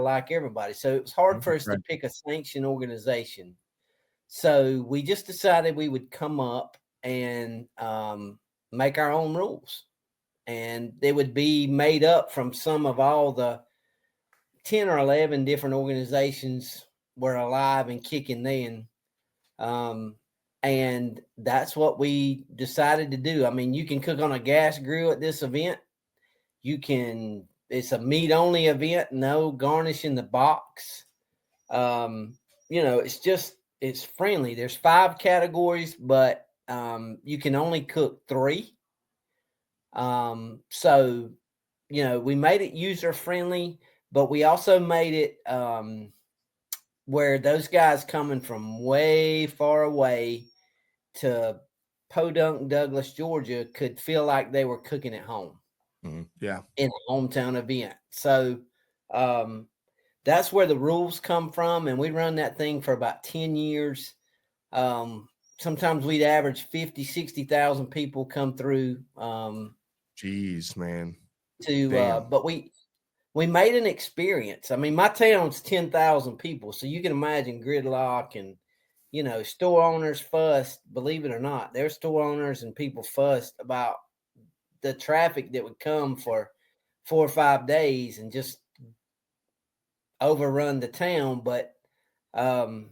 like everybody. So it was hard for us to pick a sanctioned organization. So we just decided we would come up and make our own rules. And they would be made up from some of all the 10 or 11 different organizations were alive and kicking then. And that's what we decided to do. I mean, you can cook on a gas grill at this event. It's a meat only event, no garnish in the box. It's friendly. There's 5 categories, but you can only cook 3. So, we made it user friendly, but we also made it where those guys coming from way far away to Podunk, Douglas, Georgia could feel like they were cooking at home. Mm-hmm. Yeah. In a hometown event. So that's where the rules come from. And we run that thing for about 10 years. Sometimes we'd average 50, 60,000 people come through. Jeez, man. But we made an experience. I mean, my town's 10,000 people. So you can imagine gridlock and, store owners fussed, believe it or not. Their store owners and people fussed about the traffic that would come for 4 or 5 days and just overrun the town. But, long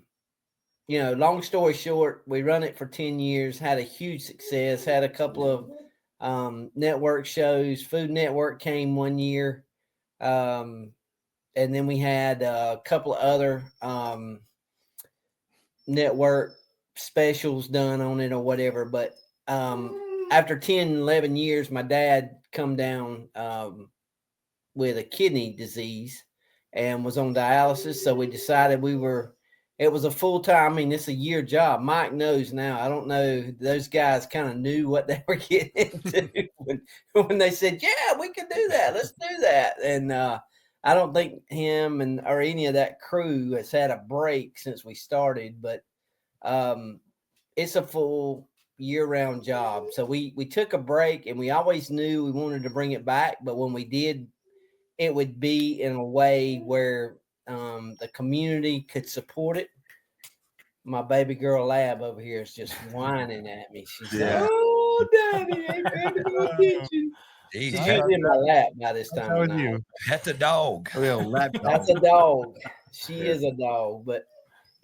story short, we run it for 10 years, had a huge success, had a couple of network shows. Food Network came one year. And then we had a couple of other network specials done on it or whatever. But after 10, 11 years, my dad come down with a kidney disease and was on dialysis. So we decided it was a full-time, it's a year job. Mike knows now. I don't know. Those guys kind of knew what they were getting into when they said, yeah, we can do that. Let's do that. And I don't think him or any of that crew has had a break since we started, but it's a full, year-round job. So we took a break, and we always knew we wanted to bring it back. But when we did, it would be in a way where the community could support it. My baby girl Lab over here is just whining at me. She's like, "Oh, Daddy, ain't paying no attention." She's usually in my lap by this time of night. Pet the dog. That's a dog. She is a dog. But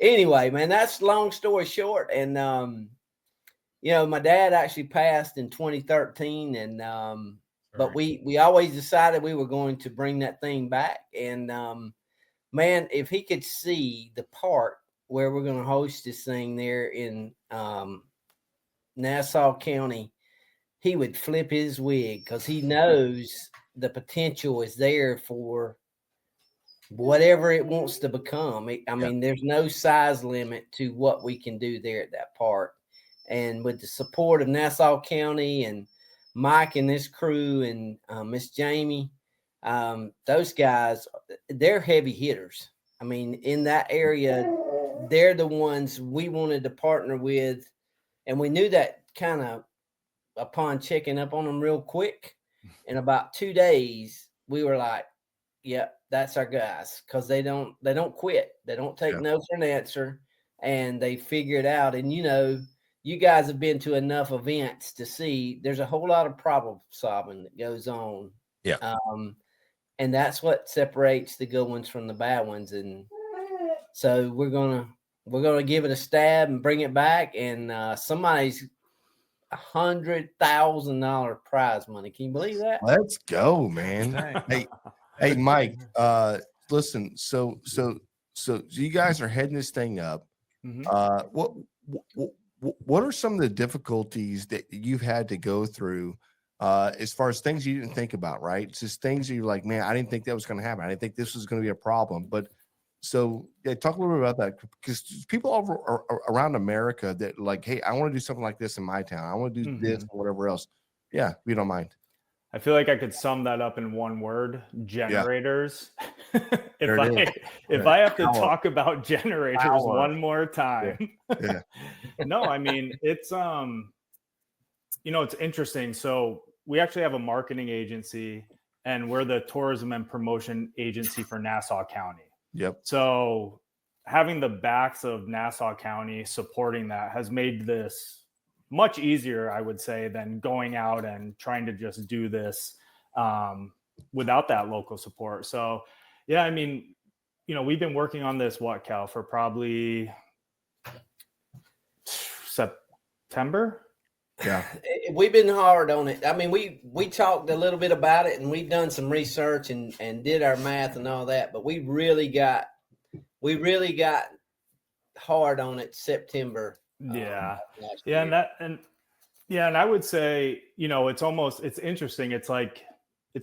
anyway, man, that's long story short. And my dad actually passed in 2013, and but we always decided we were going to bring that thing back. And man, if he could see the park where we're going to host this thing there in Nassau County, he would flip his wig, because he knows the potential is there for whatever it wants to become. I mean, there's no size limit to what we can do there at that park. And with the support of Nassau County and Mike and this crew and Miss Jamie, those guys, they're heavy hitters. I mean, in that area, they're the ones we wanted to partner with. And we knew that kind of upon checking up on them real quick. In about 2 days, we were like, "Yep, that's our guys," because they don't quit. They don't take no for an answer, and they figure it out. And you guys have been to enough events to see there's a whole lot of problem solving that goes on. Yeah. And that's what separates the good ones from the bad ones. And so we're gonna give it a stab and bring it back. And somebody's $100,000 prize money. Can you believe that? Let's go, man. Hey, Mike. Listen. So you guys are heading this thing up. What are some of the difficulties that you've had to go through as far as things you didn't think about? Right, it's just things that you're like, man, I didn't think that was going to happen. I didn't think this was going to be a problem. But so talk a little bit about that, because people around America that like, hey, I want to do something like this in my town. I want to do this or whatever else. Yeah, if you don't mind. I feel like I could sum that up in one word: generators. If I have to talk about generators one more time. No, I mean, it's it's interesting. So we actually have a marketing agency, and we're the tourism and promotion agency for Nassau County. Yep. So having the backs of Nassau County supporting that has made this much easier, I would say, than going out and trying to just do this without that local support. So, yeah, I mean, we've been working on this, Kel, for probably September. Yeah, we've been hard on it. I mean, we talked a little bit about it, and we've done some research and did our math and all that, but we really got hard on it September. Yeah. And I would say, it's interesting. It's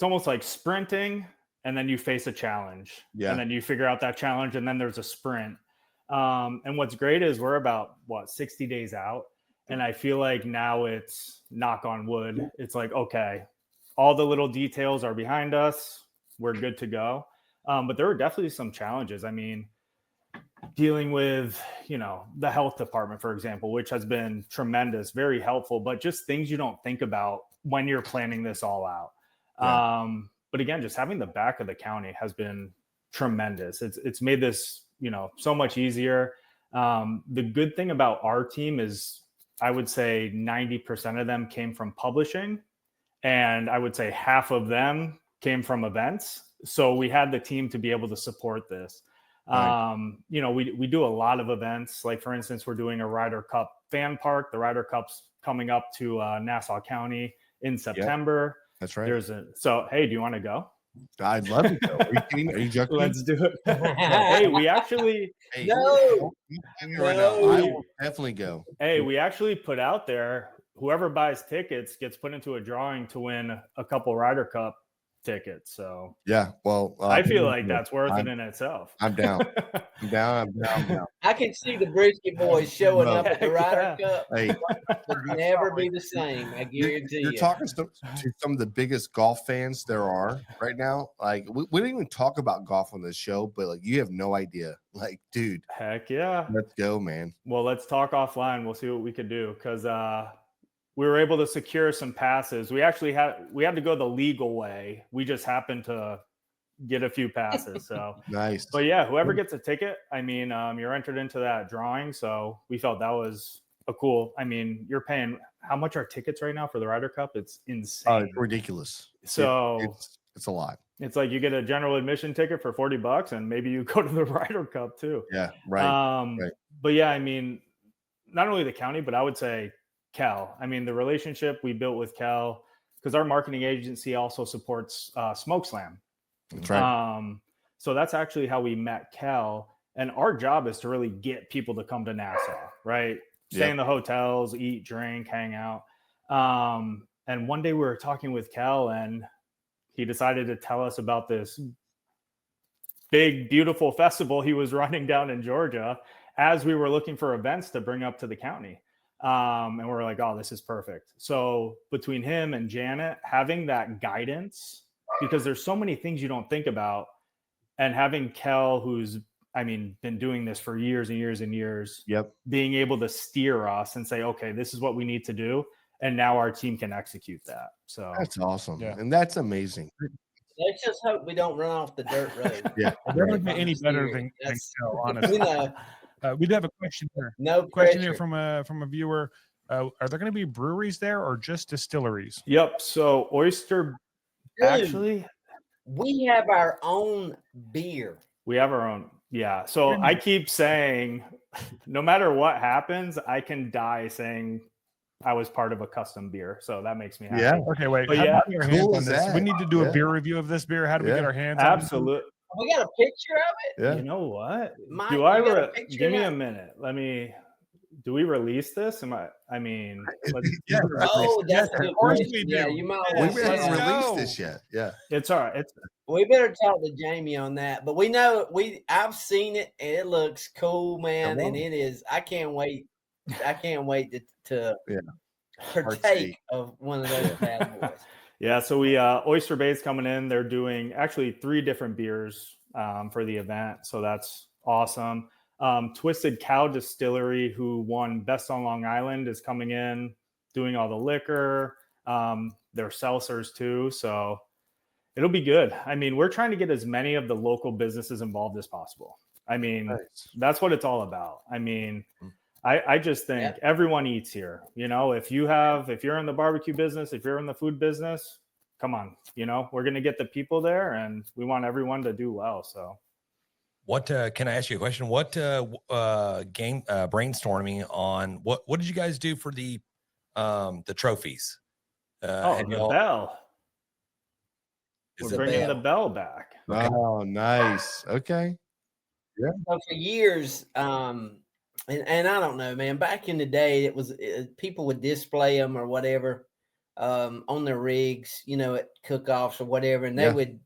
almost like sprinting, and then you face a challenge, and then you figure out that challenge, and then there's a sprint. And what's great is we're about 60 days out. And I feel like now it's, knock on wood, it's like, okay, all the little details are behind us. We're good to go. But there were definitely some challenges. I mean, dealing with, the health department, for example, which has been tremendous, very helpful, but just things you don't think about when you're planning this all out. Yeah. But again, just having the back of the county has been tremendous. It's made this, so much easier. The good thing about our team is, I would say 90% of them came from publishing, and I would say half of them came from events. So we had the team to be able to support this. Right. We do a lot of events. Like, for instance, we're doing a Ryder Cup fan park. The Ryder Cup's coming up to Nassau County in September. Yep. That's right. So, hey, do you want to go? I'd love to go. Are you kidding me? Are you joking? Let's do it. Hey, we actually. No. Right now. I will definitely go. Hey, we actually put out there, whoever buys tickets gets put into a drawing to win a couple Ryder Cup tickets. So yeah, well, I feel like that's worth it in itself. I'm down. I'm down. I can see the Brisket boys showing up at the Ryder Cup. Hey, would never be the same. I guarantee you're talking to some of the biggest golf fans there are right now. Like, we didn't even talk about golf on this show, but like, you have no idea. Like, dude, heck yeah, let's go, man. Well, let's talk offline. We'll see what we could do, because we were able to secure some passes. We had to go the legal way. We just happened to get a few passes. So nice. But yeah, whoever gets a ticket, I mean, you're entered into that drawing. So we felt that was a cool. I mean, you're paying how much are tickets right now for the Ryder Cup? It's insane. It's ridiculous. So it's a lot. It's like you get a general admission ticket for $40 and maybe you go to the Ryder Cup too. Yeah, right. But yeah, I mean, not only the county, but I would say Kell. I mean, the relationship we built with Kell, because our marketing agency also supports Smoke Slam. That's right. So that's actually how we met Kell. And our job is to really get people to come to Nassau, right? Stay in the hotels, eat, drink, hang out. And one day we were talking with Kell and he decided to tell us about this big, beautiful festival he was running down in Georgia as we were looking for events to bring up to the county. And we're like, oh, this is perfect. So between him and Janet, having that guidance, because there's so many things you don't think about, and having Kell, who's, I mean, been doing this for years and years and years, being able to steer us and say, okay, this is what we need to do. And now our team can execute that. So that's awesome. Yeah. And that's amazing. Let's just hope we don't run off the dirt road. There doesn't get any better than Kell, honestly. We do have a question here. No question here from a viewer. Are there going to be breweries there or just distilleries? Yep. So Oyster, actually, we have our own beer. We have our own. Yeah. So I keep saying, no matter what happens, I can die saying I was part of a custom beer, so that makes me happy. Yeah. Okay, wait. But how do we get our hands on this? We need to do a beer review of this beer. How do we get our hands on it? Absolutely. We got a picture of it. Yeah. You know what? Mike, do I give me a minute? Do we release this? I mean, let's that's a good question. Yeah, you might we haven't released this yet. Yeah. It's all right. We better talk to Jamie on that. But we know I've seen it and it looks cool, man. And it is, I can't wait to partake of one of those bad boys. Yeah, so we Oyster Bay's coming in. They're doing actually 3 different beers for the event, so that's awesome. Twisted Cow Distillery, who won Best on Long Island, is coming in, doing all the liquor. Their seltzers too, so it'll be good. I mean, we're trying to get as many of the local businesses involved as possible. I mean, that's what it's all about. I mean, I just think everyone eats here. You know, if you're in the barbecue business, if you're in the food business, come on, you know, we're going to get the people there and we want everyone to do well. So what, can I ask you a question? What game brainstorming on what did you guys do for the trophies? The bell. We're bringing the bell back. Okay. Oh, nice. Okay. Yeah. So for years, and I don't know, man, back in the day, it was people would display them or whatever on their rigs, you know, at cook-offs or whatever. And they would,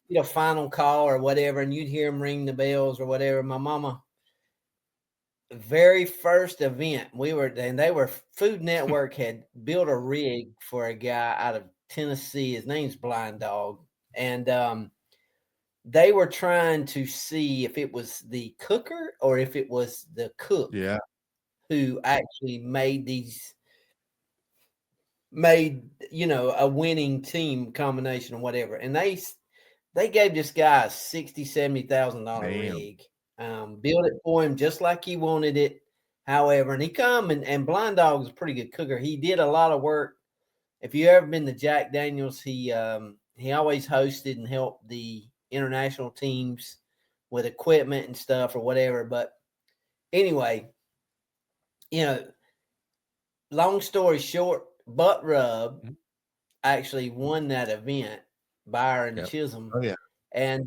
you know, final call or whatever. And you'd hear them ring the bells or whatever. My mama, very first event Food Network had built a rig for a guy out of Tennessee. His name's Blind Dog. And, they were trying to see if it was the cooker or if it was the cook who actually made, you know, a winning team combination or whatever. And they gave this guy a $60,000-$70,000 rig, built it for him just like he wanted it. However, and he come and Blind Dog was a pretty good cooker. He did a lot of work. If you ever been to Jack Daniels, he always hosted and helped the international teams with equipment and stuff or whatever. But anyway, you know, long story short, Butt Rub actually won that event, Byron Chisholm. Oh yeah. And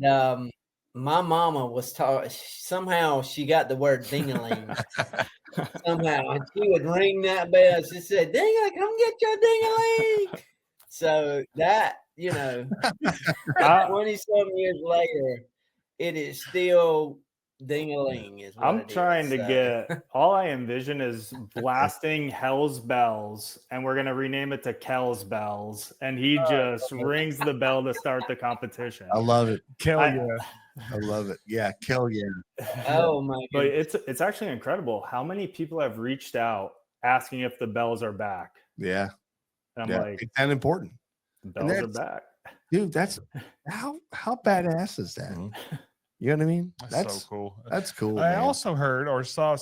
my mama was taught somehow she got the word ding-a-ling somehow, and she would ring that bell. She said, "Ding-a, come get your ding-a-ling." So that, you know, 20-some years later, it is still ding-a-ling. I'm trying to get, all I envision is blasting Hell's Bells, and we're going to rename it to Kell's Bells. And he just rings the bell to start the competition. I love it. I love it. Yeah. Kell, Oh my goodness. But it's actually incredible how many people have reached out asking if the bells are back. Yeah. And I'm Yeah. like, It's that important. the bells are back. Dude, that's how badass is that? You know what I mean? That's so cool. That's cool. I man. also heard or saw,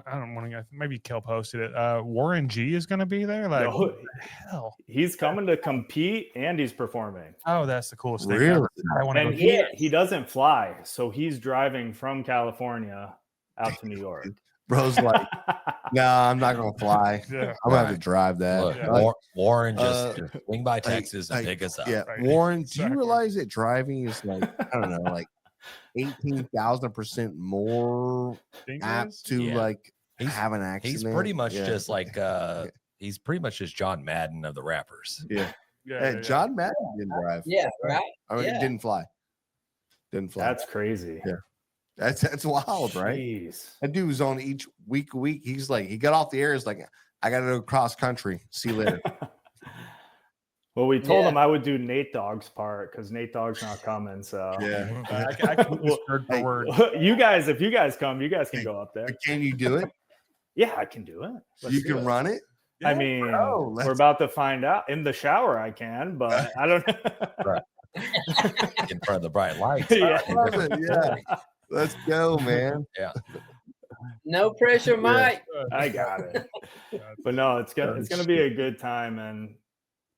I don't want to, maybe Kell posted it. Warren G is going to be there. Like, No, what the hell? He's coming to compete and he's performing. Oh, that's the coolest thing Really? ever. I want to And go. he doesn't fly. So he's driving from California out to New York. Bro's like, no, I'm not gonna fly. Yeah. I'm gonna have to drive that. Look, Yeah. Warren just swing by Texas and pick us up. Yeah, Right. Warren, do Exactly. you realize that driving is like, I don't know, like 18,000% more Think it apt is? to Yeah. like He's- have an accident? He's pretty much Yeah. just like he's pretty much just John Madden of the rappers. Yeah. Yeah, Hey, yeah. John Madden didn't drive. Yeah, right. I mean, Yeah. didn't fly. Didn't fly. That's crazy. Yeah. That's wild, right? Jeez. That dude was on each week. He's like, he got off the air. He's like, I got to go cross country. See you later. Well, we told Yeah. him I would do Nate Dogg's part because Nate Dogg's not coming. So Yeah. I can do this word for Hey. word. you guys, if you guys come, you guys can go up there. But can you do it? Yeah, I can do it. Let's You do can it. run it. I mean, bro, we're let's- about to find out. In the shower, I can, but I don't know. In front of the bright lights. Yeah. I love it. Yeah. Let's go, man. No pressure, Mike. I got it. But no, it's gonna be a good time, and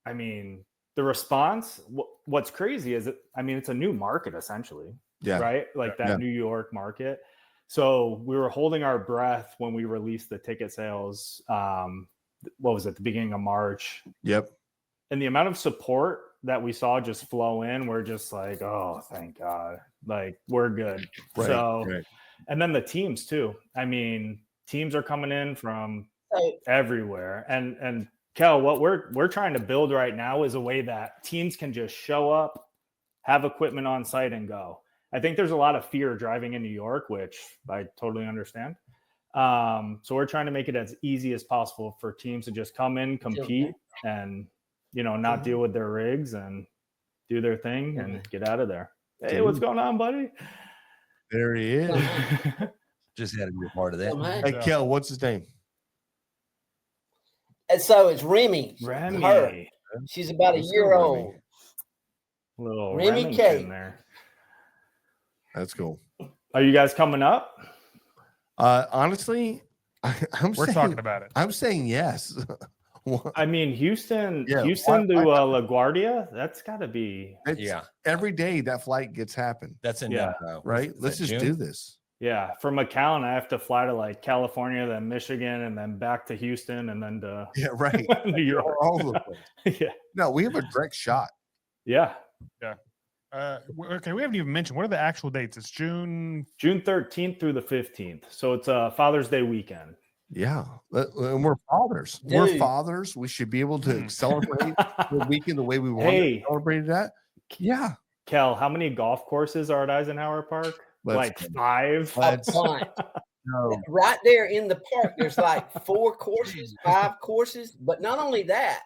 I mean the response. What's crazy is it's a new market essentially, Yeah. right? Like that Yeah. New York market. So we were holding our breath when we released the ticket sales. What was it? The beginning of March, Yep. and the amount of support that we saw just flow in, we're just like, oh, thank God, like we're good. Right. So. Right. And then the teams too. I mean, teams are coming in from everywhere. And Kell, what we're trying to build right now is a way that teams can just show up, have equipment on site, and go. I think there's a lot of fear driving in New York, which I totally understand. So we're trying to make it as easy as possible for teams to just come in, compete, and not deal with their rigs and do their thing and get out of there. Hey, what's going on, buddy? There he is. Just had to be a part of that. Hey, Kell, what's his name? And so it's Remy. Remy. Her. She's about a Let's go, year Remy. old. Little Remy Remington K. there. That's cool. Are you guys coming up? Honestly, We're talking about it. I'm saying yes. I mean, Houston Yeah, to LaGuardia, that's got to be. It's- every day that flight gets happen, That's in Yeah. right? is Let's that just June? do this. Yeah, from McAllen, I have to fly to like California, then Michigan, and then back to Houston, and then to Yeah, right. New York. All over the place. Yeah, No, we have a direct shot. yeah. Okay, we haven't even mentioned what are the actual dates. It's June. June 13th through the 15th. So it's a Father's Day weekend. Yeah, and we're fathers. We're Dude. fathers. We should be able to celebrate the weekend the way we want Hey. to celebrate that. Yeah, Kell, how many golf courses are at Eisenhower Park? Let's Like go. 5. Let's Bunch. go. Right there in the park, there's like 4 courses, 5 courses. But not only that,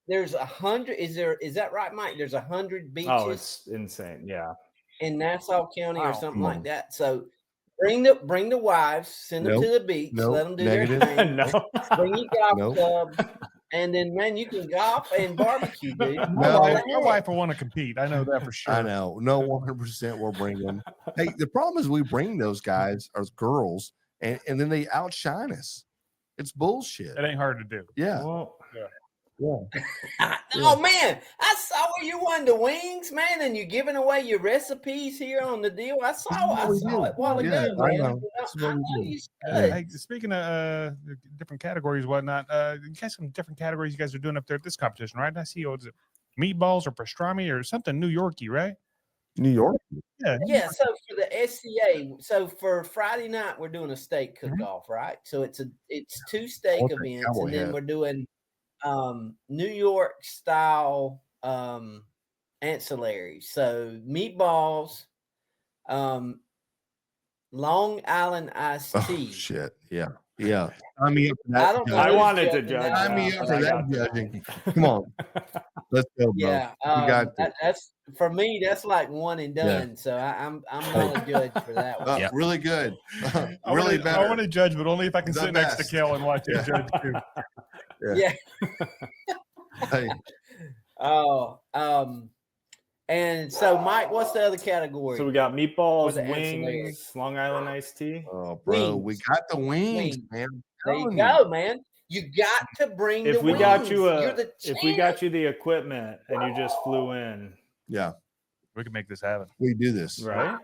there's 100. Is that right, Mike? There's 100 beaches Oh, it's insane. Yeah. in Nassau County or Wow. something Come like on. that. So bring the wives, send them Nope. to the beach, Nope. let them do Negative. their thing. No. Bring your golf Nope. club, and then man, you can golf and barbecue, dude. No. My wife will want to compete. I know that for sure. I know. No, 100% we'll bring them. Hey, the problem is we bring those guys or girls, and then they outshine us. It's bullshit. It ain't hard to do. Yeah. Well, Oh man, I saw where you won the wings, man, and you're giving away your recipes here on the deal. I saw what we it do. a while Yeah, ago, I man. know. That's what I we know do. you Yeah. Hey, speaking of different categories, whatnot, you guys some different categories you guys are doing up there at this competition, right? I see, what is it, meatballs or pastrami or something New Yorkie, right? New York. Yeah, so for the SCA, so for Friday night we're doing a steak Mm-hmm. cook-off, right? So it's 2 steak Okay, events, cowboy and then hat. we're doing New York style ancillaries. So meatballs, Long Island iced Oh tea. shit. Yeah. Yeah. I mean, I don't know I who's wanted to judging judge that. sign me Yeah, up but for I that got judging. Come on. Let's go, bro. Yeah, We got this. that's for me. That's like one and done. So I'm not a judge for that one. Yep. Really good. I Really wanna- better. I want to judge, but only if I can The sit next to best. Kell and watch him judge too. Yeah. Hey, Oh, and so Mike, what's the other category? So we got meatballs, For the ancillary. wings, Long Island iced tea. oh, bro, we Wings. got the wings, Wings. man. I'm There you telling go, man. You got to bring If the we wings. got you You're the if we got champ. you the equipment and you just flew in, Yeah, We can make this happen. we do this. right?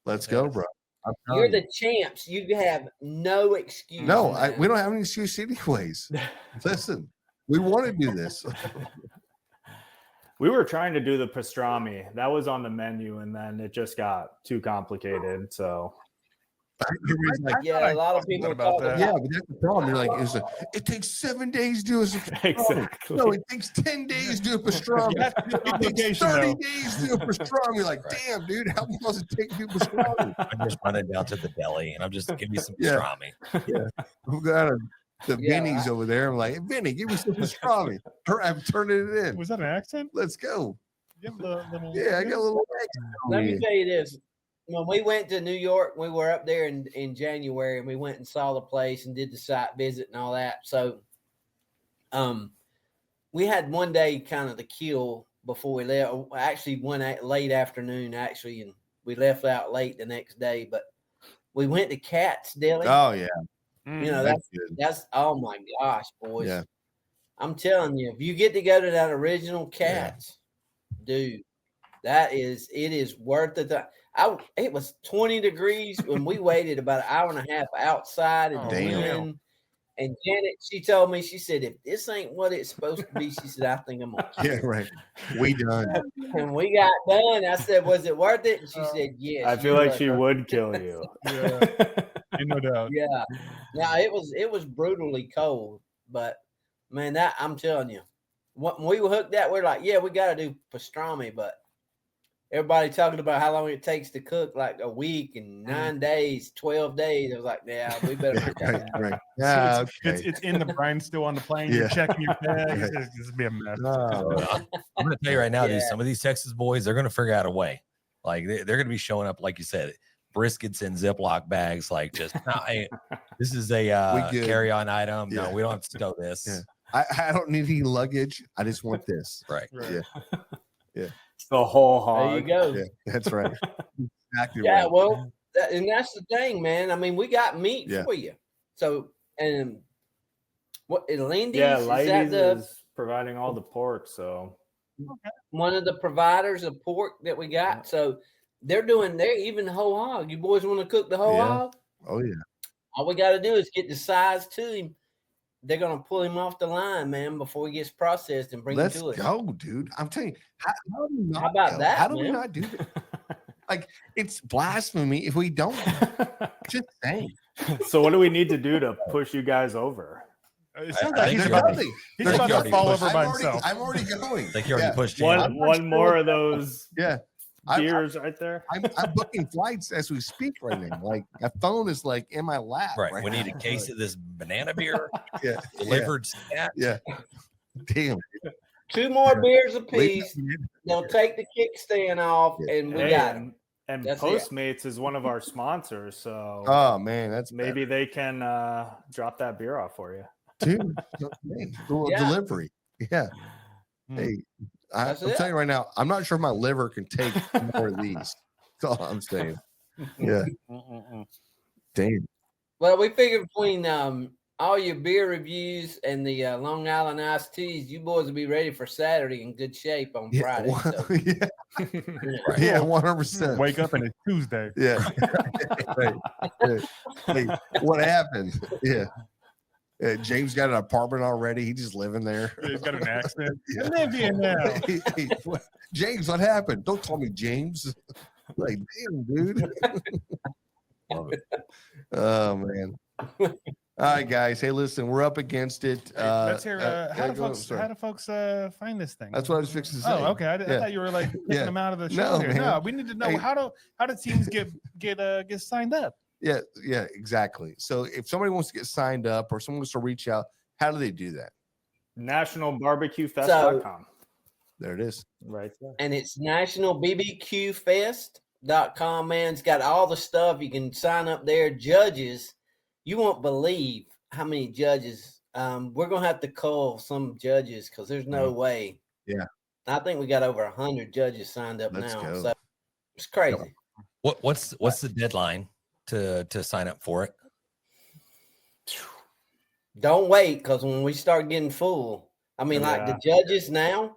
Let's go, bro. I'm You're telling the champs. You have no excuse. you. No, man. we don't have any excuse anyways. Listen, we want to do this. We were trying to do the pastrami. That was on the menu, and then it just got too complicated. So Everybody's like, Yeah, a lot of people about talk that. yeah, but that's the problem. You're like, it takes 7 days to do a pastrami. exactly. No, it takes 10 days to do a pastrami. You have to do It takes obligation, 30 though. days to do a pastrami. You're like, Right. damn, dude, how long does it take to do pastrami? I'm just running down to the deli and I'm just give me some Yeah. pastrami. I've got the Yeah, Vinny's over there. I'm like, hey, Vinny, give me some pastrami. I'm turning it in. Was that an accent? Let's go. You have the little, Yeah, I got a little egg. Let me tell you this. When we went to New York, we were up there in January, and we went and saw the place and did the site visit and all that. So, we had one day kind of to kill before we left. Actually, late afternoon, actually, and we left out late the next day. But we went to Cat's Deli. Oh, yeah. You know, That's good. that's oh my gosh, boys. Yeah. I'm telling you, if you get to go to that original Cats, dude, it is worth it. It was 20 degrees when we waited about an hour and a half outside in the Damn. wind. And Janet, she told me, she said, if this ain't what it's supposed to be, she said, I think I'm gonna Yeah, right. We done. And we got done. I said, was it worth it? And she said, yes. I feel like she would kill you. Ain't no doubt. Yeah. Now it was brutally cold, but man, that I'm telling you, when we were hooked that, we're like, yeah, we got to do pastrami, but everybody talking about how long it takes to cook, like a week and 9 days, 12 days. I was like, yeah, we better put that out. Right. Yeah, It's in the brine still on the plane. You're Yeah. checking your bag. Right. It's just be a mess. No. I'm gonna tell you right now, dude, Yeah. some of these Texas boys, they're gonna figure out a way. Like they're gonna be showing up, like you said, briskets in Ziploc bags, like just no, hey, this is a We good. carry-on item. Yeah. No, we don't have to stow this. Yeah. I don't need any luggage. I just want this. Right. Yeah. It's the whole There you hog. go. Yeah, that's right. Exactly Yeah, right. well, and that's the thing, man. I mean, we got meat Yeah. for you. So, and what Lindy's Yeah, is that ladies the is providing all the pork. So one of the providers of pork that we got? So they're even the whole hog. You boys want to cook the whole Yeah. hog? Oh yeah. All we got to do is get the size to him. They're gonna pull him off the line, man, before he gets processed and bring Let's him to us. go, dude. I'm telling you, how do we not How about go? that, How do we man? not do that? Like, it's blasphemy if we don't. Just saying. so what do we need to do to push you guys over? It I sounds like think he's you're about, already- he's think about you to already fall pushed- over by himself. I'm already going. I think you already Yeah. pushed you. One more of those Yeah. I- beers right there. I'm booking flights as we speak right now. Like, my phone is like in my lap. Right. We need now. a case of this banana beer Yeah. delivered stat. Yeah. Damn. 2 more beers Leave apiece. it in. They'll take the kickstand off, and we Hey, got him. and That's it. Postmates is one of our sponsors, so Oh man, that's maybe they can drop that beer off for you. better. Dude. Okay. Yeah. Delivery. Yeah. Hmm. Hey, I'm That's telling it. you right now, I'm not sure if my liver can take more of these. That's all I'm saying. Yeah. Damn. Well, we figured between all your beer reviews and the Long Island iced teas, you boys will be ready for Saturday in good shape on Yeah. Friday. So, Yeah. Right. Yeah. 100%. Wake up and it's Tuesday. Yeah. Right. Yeah. Hey, what happened? Yeah. James got an apartment already. He's just living there. He's got an accent. Yeah. Olivia now. Hey, James, what happened? Don't call me James. Like, damn, dude. Love it. Oh man. All right, guys. Hey, listen, we're up against it. Let's hear how do go, folks sorry. find this thing? That's what I was fixing to say. Oh, okay. I Yeah. thought you were like picking Yeah. them out of the No, show here. man. No, we need to know Hey. how do teams get signed up? Yeah, exactly. So if somebody wants to get signed up or someone wants to reach out, how do they do that? NationalBBQFest.com. There it is. Right there. And it's nationalbbqfest.com, man. It's got all the stuff. You can sign up there. Judges, you won't believe how many judges. We're going to have to call some judges because there's no way. Yeah. I think we got over 100 judges signed up Let's now. go. So it's crazy. What's the deadline to sign up for it? Don't wait, because when we start getting full, I mean, like the judges now,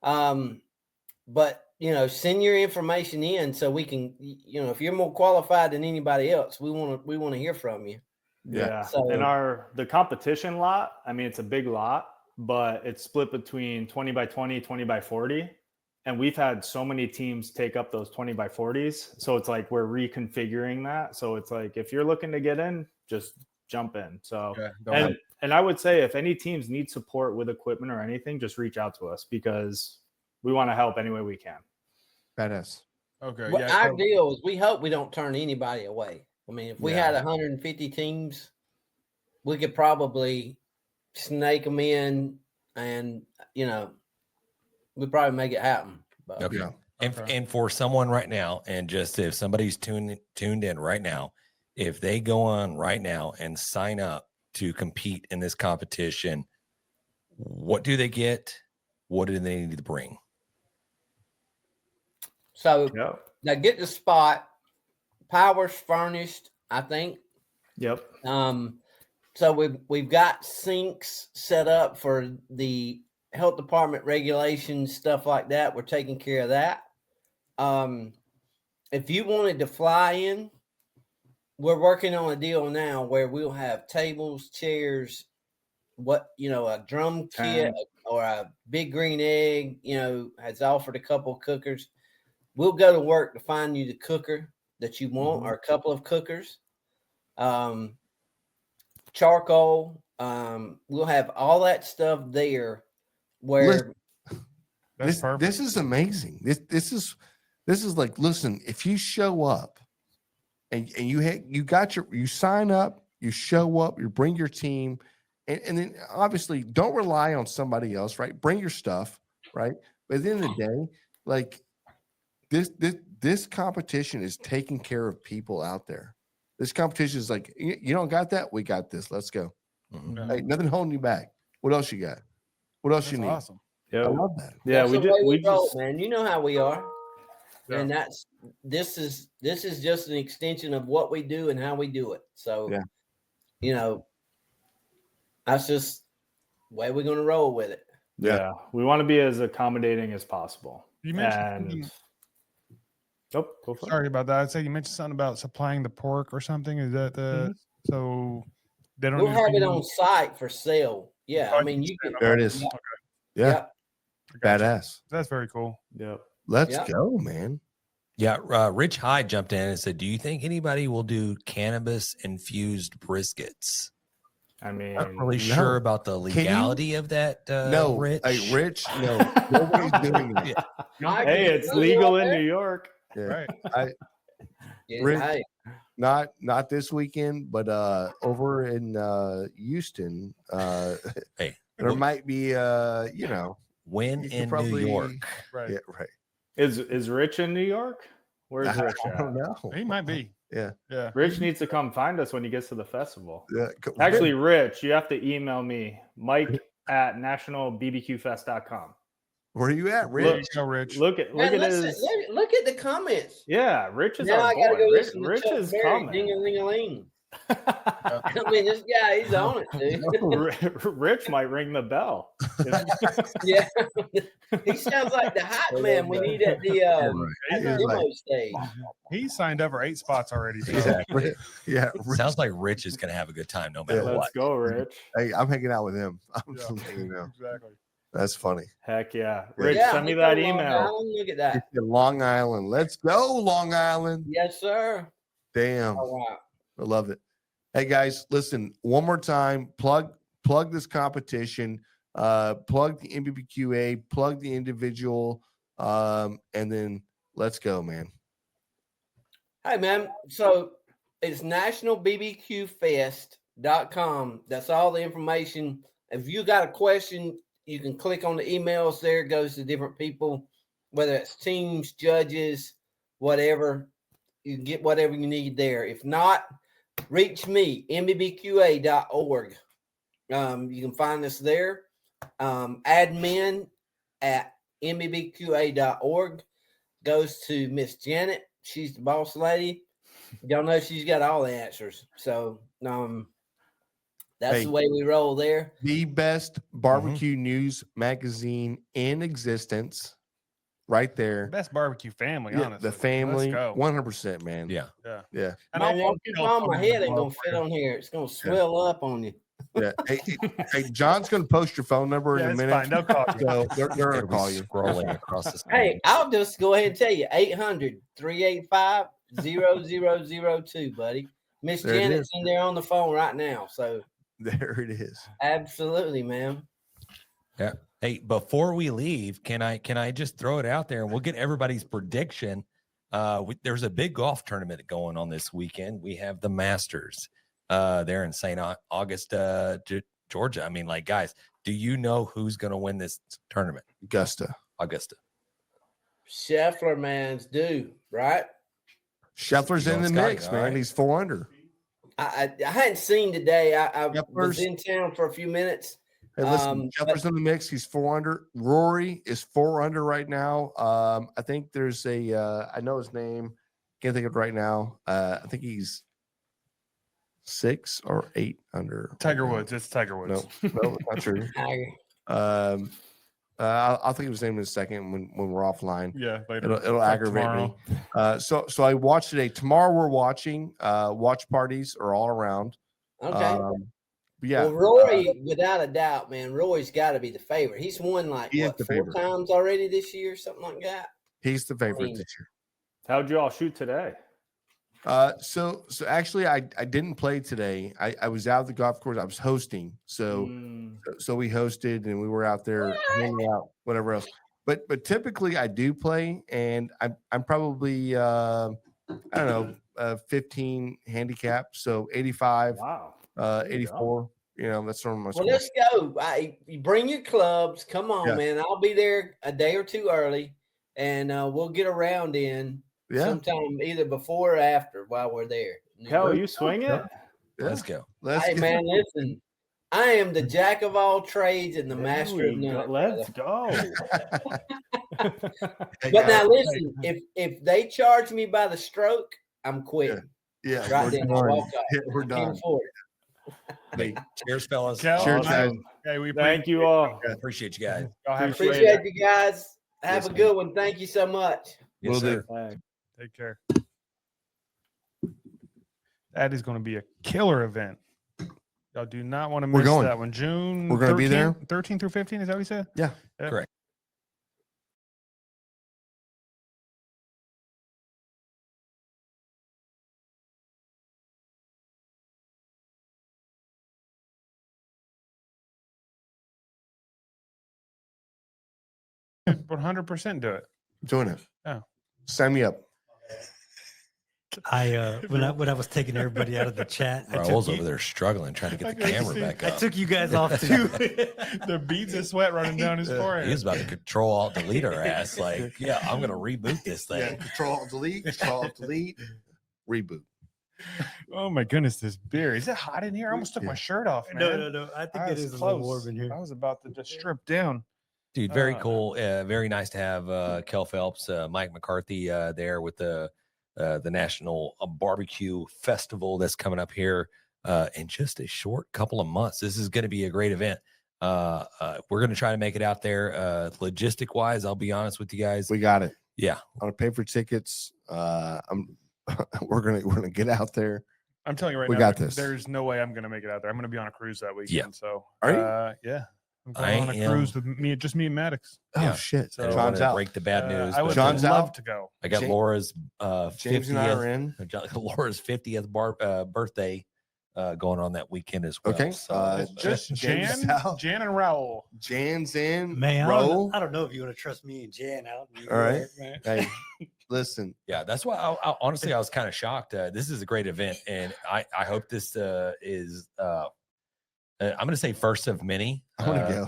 but send your information in so we can, if you're more qualified than anybody else, we want to hear from you. Yeah. So, and the competition lot, I mean, it's a big lot, but it's split between 20 by 20, 20 by 40. And we've had so many teams take up those 20 by 40s. So it's like we're reconfiguring that. So it's like if you're looking to get in, just jump in. So and I would say if any teams need support with equipment or anything, just reach out to us because we want to help any way we can. Badass. Okay. Well, our deal is we hope we don't turn anybody away. I mean, if we had 150 teams, we could probably snake them in and, we'd probably make it happen. But, Okay. And for someone right now, and just if somebody's tuned in right now, if they go on right now and sign up to compete in this competition, what do they get? What do they need to bring? So they get the spot. Power's furnished, I think. Yep. So we've got sinks set up for the health department regulations, stuff like that. We're taking care of that. If you wanted to fly in, we're working on a deal now where we'll have tables, chairs, a drum kit or a big green egg, has offered a couple of cookers. We'll go to work to find you the cooker that you want or a couple of cookers. Charcoal. We'll have all that stuff there where this is amazing. This is like, listen, if you show up and you sign up, you show up, you bring your team, and then obviously don't rely on somebody else, right? Bring your stuff, right? But at the end of the day, like this competition is taking care of people out there. This competition is like, you don't got that? We got this. Let's go. Mm-hmm. Hey, nothing holding you back. What else you got? What else you need? Awesome. Yeah, I love that. Yeah, we just, man. You know how we are, and this is just an extension of what we do and how we do it. So, that's just the way we're going to roll with it. Yeah, we want to be as accommodating as possible. You mentioned. Go for Sorry about that. I'd say you mentioned something about supplying the pork or something. Is that so? They don't. We'll have it on site for sale. Yeah, I mean you can. There it is. Yeah. Badass. That's very cool. Yep. Let's go, man. Yeah. Rich Hyde jumped in and said, "Do you think anybody will do cannabis infused briskets?" I mean, I'm not really sure about the legality of that. No, Rich. Hey, Rich, no, nobody's doing it. Hey, it's legal in New York. Yeah. Right. Rich, not this weekend, but over in Houston, Hey, there might be when you could in probably- New York. Right. Yeah, right. Is Rich in New York? Where's Rich I at? don't know. He might be. Yeah. Yeah. Rich needs to come find us when he gets to the festival. Yeah. Actually, Rich, you have to email me, Mike@nationalbbqfest.com. Where are you at, Rich? Rich. Look at his. Look at the comments. Yeah, Rich is Now our I gotta boy. go listen to Rich Chuck is Berry, coming. Ding-a-ling-a-ling. I mean, this guy, he's on it, dude. Rich might ring the bell. Yeah, he sounds like the hot man we need at the demo stage. He signed up for 8 spots already. So. Yeah. Rich. Sounds like Rich is going to have a good time no matter Let's what. go, Rich. Hey, I'm hanging out with him. I'm just letting you know. Exactly. That's funny. Heck yeah. Rich, Yeah, send me look that at Long email. Island, look at that. It's in Long Island. Let's go, Long Island. Yes, sir. Damn. All right. I love it. Hey guys, listen, one more time, plug this competition, plug the NBBQA, plug the individual, and then let's go, man. Hey, man. So it's nationalbbqfest.com. That's all the information. If you got a question, You can click on the emails there. It goes to different people, whether it's teams, judges, whatever. You can get whatever you need there. If not, reach me, mbbqa.org. You can find us there. Admin at mbbqa.org goes to Miss Janet. She's the boss lady. Y'all know she's got all the answers. So that's the way we roll there. The best barbecue news magazine in existence. Right there. Best barbecue family, honestly. The family, Let's go. 100%, man. Yeah. And man, I'll keep on my head ain't gonna fit on here. It's gonna swell up on you. Yeah. Hey, John's gonna post your phone number in a minute. Fine. They'll call you. So they're gonna call you. Scrolling across the screen. Hey, I'll just go ahead and tell you 800-385-0002, buddy. Miss There it Janet's is. in there on the phone right now. So There it is. absolutely, man. Yeah. Hey, before we leave, can I just throw it out there and we'll get everybody's prediction. There's a big golf tournament going on this weekend. We have the Masters there in St. Augusta, Georgia. I mean, like, guys, do you know who's going to win this tournament? Augusta. Scheffler, man's due, right? Scheffler's in the mix, man. Right. He's 4 under. I hadn't seen today. I was Scheffler's in town for a few minutes. Hey, listen, Scheffler's in the mix. He's 4 under. Rory is 4 under right now. I think there's I know his name. Can't think of it right now. I think he's 6 or 8 under. Tiger Woods. It's Tiger Woods. No, not true. I'll think of his name in a second when we're offline. Yeah, later. It'll aggravate me. So I watched today. Tomorrow we're watching. Watch parties are all around. Okay. Yeah. Well, Rory, without a doubt, man, Rory's got to be the favorite. He's won like what, 4 times already this year, something like that. He's the favorite this year. How'd you all shoot today? So actually, I didn't play today. I was out at the golf course. I was hosting. So we hosted and we were out there hanging out, whatever else. But typically I do play, and I'm probably I don't know 15 handicap, so 85. Wow. 84. You know, that's sort of my score. Well, let's go. You bring your clubs. Come on, man. I'll be there a day or two early, and we'll get a round in sometime either before or after while we're there. Kell, you swing it? Yeah. Let's go. Hey, man, listen. I am the jack of all trades and the master of none. Let's go. But now, listen. If they charge me by the stroke, I'm quitting. Yeah, right then. I'll walk out. We're done. Hey, cheers, fellas. Cheers, guys. Hey, we Thank you all. Appreciate you guys. Appreciate you guys. Have a good one. Thank you so much. Will do. Take care. That is going to be a killer event. Y'all do not want to miss that one. June. We're going to be there. 13 through 15. Is that what you said? Yeah. Correct. Yeah, 100% do it. Doing it. Yeah. Sign me up. When I was taking everybody out of the chat, Raul's over there struggling, trying to get the camera back up. I took you guys off too. The beads of sweat running down his forehead. He was about to control alt delete our ass. Like, yeah, I'm gonna reboot this thing. Yeah, control delete, reboot. Oh my goodness, this beer. Is it hot in here? I almost took my shirt off, man. No. I think it is a little warm in here. I was about to just strip down. Dude, very cool. Very nice to have Kell Phelps, Mike McCarthy there with the National BBQ Festival that's coming up here in just a short couple of months. This is going to be a great event. We're going to try to make it out there. Logistic wise, I'll be honest with you guys. We got it. Yeah. I'm going to pay for tickets. We're gonna get out there. I'm telling you right now, we got this. There's no way I'm going to make it out there. I'm going to be on a cruise that weekend. Yeah. So, are you? Yeah. I'm going on a cruise with me and Maddox. Oh shit! So John's out. Break the bad news. I would John's love out to go. I got Laura's James 50th, and I are in. Laura's 50th birthday going on that weekend as well. Okay. So, Just James Jan and Raul. Jan's in. Man, Raul. I don't know if you want to trust me and Jan out. All right. Hey, listen. yeah, that's why I honestly I was kind of shocked. This is a great event, and I hope this is I'm going to say first of many. I want to go.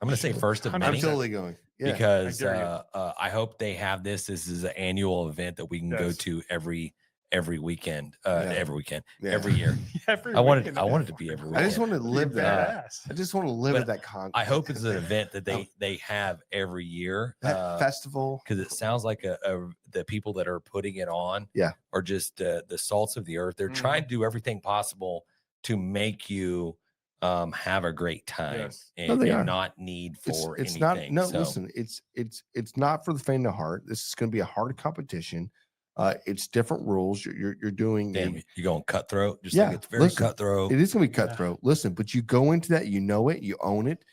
I'm going to say first of I'm many. I'm totally going. Yeah. Because I dare I hope they have this. This is an annual event that we can go Yes. to every weekend, Yeah. every year. Every I wanted weekend. to be every I weekend. just want to live That'd be that. badass. I just want to live But at that con. I hope it's an event that they have every year. that festival. Because it sounds like the people that are putting it on are just the salts of the earth. They're trying to do everything possible to make you have a great time Yes. and, they are. not need for It's anything. not. No, So, listen. It's not for the faint of heart. This is going to be a hard competition. It's different rules. You're doing. damn, you're going cutthroat. Just Yeah, like it's very listen, cutthroat. It is going to be cutthroat. Listen, but you go into that. You know it. You own it.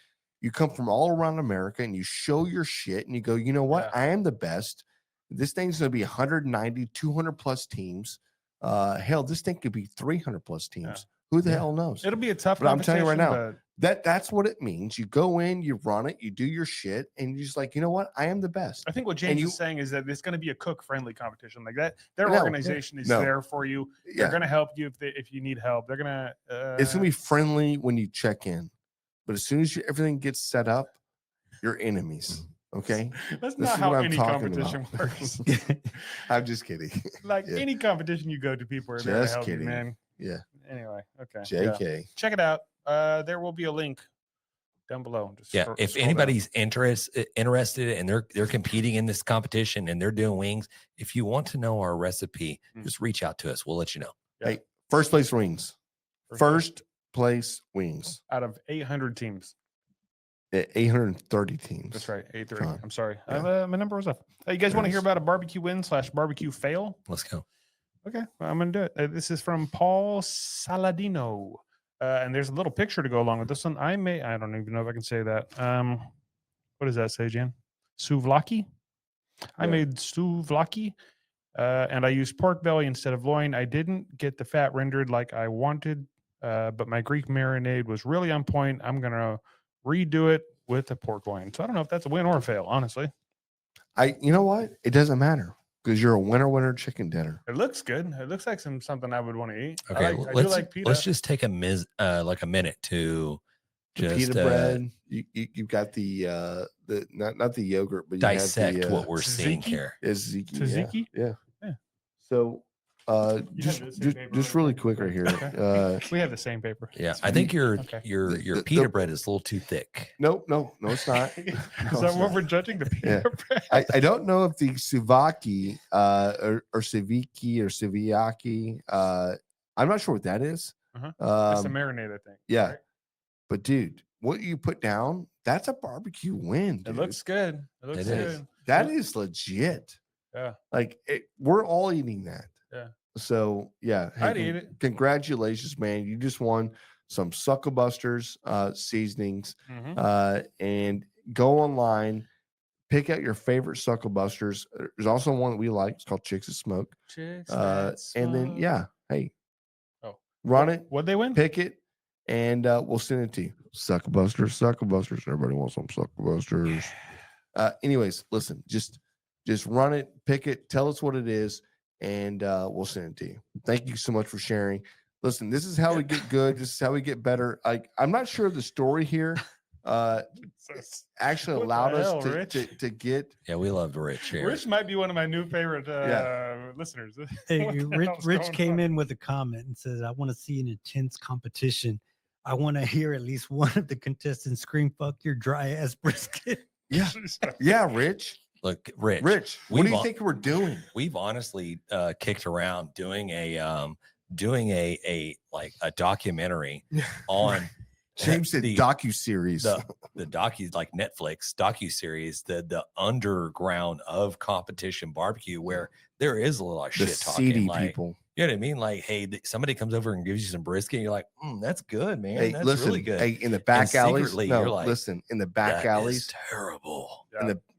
You come from all around America and you show your shit and you go. You know what? Yeah. I am the best. This thing's going to be 190, 200 plus teams. Hell, this thing could be 300 plus teams. Yeah. Who the hell knows? It'll be a tough But I'm telling you right competition, now, but that's what it means. You go in, you run it, you do your shit, and you're just like, you know what? I am the best. I think what And James you- is saying is that it's going to be a cook-friendly competition like that. Their No, organization is no. there for you. They're going to help you if you need help. They're going to. It's gonna be friendly when you check in, but as soon as everything gets set up, you're enemies. Okay, That's This not is how what I'm any talking competition about. works. I'm just kidding. Like Yeah. any competition you go to, people are there to Just help kidding. you, man. Yeah, Anyway, okay. Yeah. JK. Check it out. There will be a link down below. Just Yeah, scroll- if scroll down. anybody's interested and they're competing in this competition and they're doing wings, if you want to know our recipe, just reach out to us. We'll let you know. Yeah. Hey, first place wings. First place wings. out of 800 teams. 830 teams. That's right. 830. John. I'm sorry. Yeah. My number was up. You guys want to hear Nice. about a barbecue win / barbecue fail? Let's go. Okay, well, I'm gonna do it. This is from Paul Saladino, and there's a little picture to go along with this one. I don't even know if I can say that. What does that say, Jan? Souvlaki. I Yeah. made souvlaki, and I used pork belly instead of loin. I didn't get the fat rendered like I wanted, but my Greek marinade was really on point. I'm gonna redo it with a pork loin. So I don't know if that's a win or a fail, honestly. You know what? It doesn't matter because you're a winner chicken dinner. It looks good. It looks like something I would want to eat. Okay, I well, do like pita. let's just take a minute to The just pita bread. You've got the not the yogurt, but you dissect have the, what we're seeing tzatziki? here. Tzatziki. Tzatziki? Yeah. Yeah. So You have just the same paper, just right? really quick right here. Okay. We have the same paper. Yeah, I think your Okay. your The- pita the- bread is a little too thick. No, it's not. Is No, that it's what not. we're judging the pita bread? I don't know if the Suvaki or Saviki or Siviaki. I'm not sure what that is. That's the marinade, I think. yeah. right? But dude, what you put down, that's a barbecue win. It Dude. looks good. It looks It good. is. That is legit. Yeah. Like we're all eating that. Yeah. So yeah, I'd eat it. Congratulations, man! You just won some SUCKLEBUSTERS seasonings. Mhm. And go online, pick out your favorite SUCKLEBUSTERS. There's also one that we like. It's called Chicks That Smoke. Chicks And then that hey, Oh. run it, What'd they win? pick it, and we'll send it to you. SUCKLEBUSTERS. Everybody wants some SUCKLEBUSTERS. Anyways, listen, just run it, pick it, tell us what it is, and we'll send it to you. Thank you so much for sharing. Listen, this is how we get good. This is how we get better. I'm not sure the story here actually What the allowed hell, us Rich? to get. Yeah, we loved Rich here. Rich might be one of my new favorite Yeah. listeners. Hey, What the Rich, hell's Rich going came on? in with a comment and says, I want to see an intense competition. I want to hear at least one of the contestants scream, fuck your dry ass brisket. Yeah, yeah, Rich. Look, Rich. Rich, what do we've you hon- think we're doing? We've honestly kicked around doing a like a documentary on James said the docu-series. the docu like Netflix docu-series, the underground of competition barbecue, where there is a lot of The shit seedy talking. Like, people. you know what I mean? Like, hey, somebody comes over and gives you some brisket, and you're like, that's good, man. Hey, That's listen, really good. hey, in the back alleys. secretly, No, you're like, listen, in the back "That is alleys. terrible.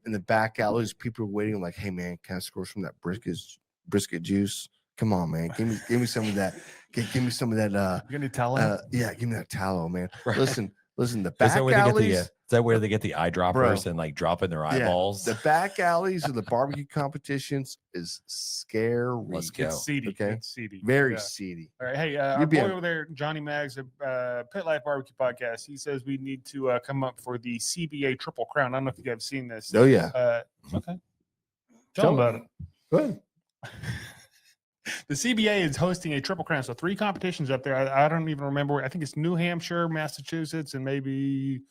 In the back alleys, people are waiting like, hey man, can I score some of that brisket juice? Come on, man. Give me some of that. Give me some of that You gonna tallow? yeah, give me that tallow, man. Right. Listen, Listen, the back Is that where they get alleys. is that where they get the eyedroppers and like drop in their eyeballs? The back alleys of the barbecue competitions is scary. Let's go. It's seedy. Okay. It's seedy. Very seedy. All right. Hey, our boy over there, Johnny Maggs, Pit Life Barbecue Podcast. He says we need to come up for the CBA Triple Crown. I don't know if you guys have seen this. Oh yeah. Okay. Tell them about it. Good. The CBA is hosting a Triple Crown, so 3 competitions up there. I don't even remember. I think it's New Hampshire, Massachusetts, and maybe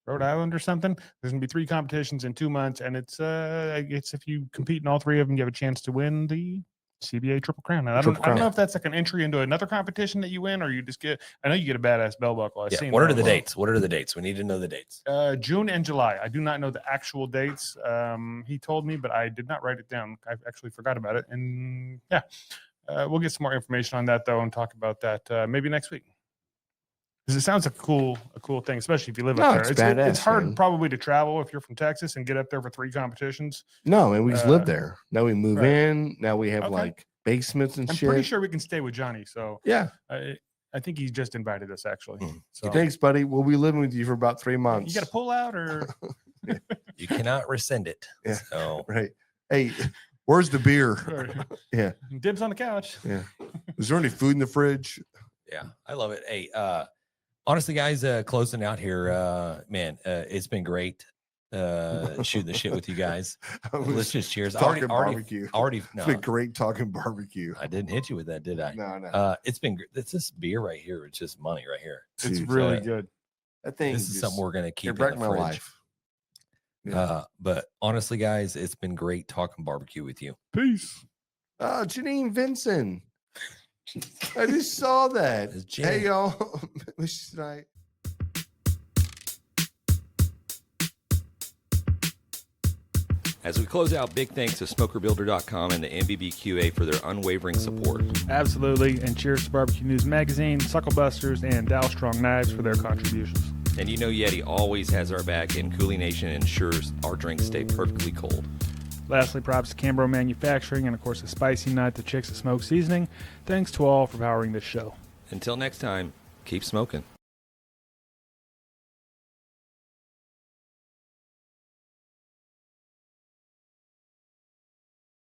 Rhode Island or something. There's gonna be 3 competitions in 2 months, and it's if you compete in all 3 of them, you have a chance to win the CBA Triple Crown. Now, I don't know if that's like an entry into another competition that you win, or you just get. I know you get a badass bell buckle. I've seen. What are the dates? What are the dates? We need to know the dates. June and July. I do not know the actual dates. He told me, but I did not write it down. I actually forgot about it. And yeah, we'll get some more information on that though, and talk about that maybe next week. Because it sounds like a cool thing, especially if you live up there. It's badass, it's hard man. probably to travel if you're from Texas and get up there for 3 competitions. No, and we just live there. Now we move right. in. Now we have like basements and I'm shit. pretty sure we can stay with Johnny. So Yeah. I think he's just invited us actually. So Thanks, buddy. We'll be living with you for about 3 months. you got to pull out or You cannot rescind it. Yeah. So Right. Hey, where's the beer? Yeah. dibs on the couch. Yeah. Is there any food in the fridge? yeah, I love it. Hey, honestly, guys, closing out here, man, it's been great shooting the shit with you guys. Let's just cheers. Talking barbecue. No, It's been great talking barbecue. I didn't hit you with that, did I? No. It's been great. It's this beer right here. It's just money right here. It's Dude, really good. I think This is something we're gonna keep it in wrecked the my fridge. life. Yeah. But honestly, guys, it's been great talking barbecue with you. Peace. Janine Vincent. I just saw that. It's Jen. Hey y'all. Wish tonight. As we close out, big thanks to SmokerBuilder.com and the MBBQA for their unwavering support. Absolutely. And cheers to Barbecue News Magazine, SUCKLEBUSTERS, and Dow Strong Knives for their contributions. And you know Yeti always has our back, and Coolie Nation ensures our drinks stay perfectly cold. Lastly, props to Cambro Manufacturing and, of course, the Spicy Nut, the Chicks of Smoke Seasoning. Thanks to all for powering this show. Until next time, keep smoking.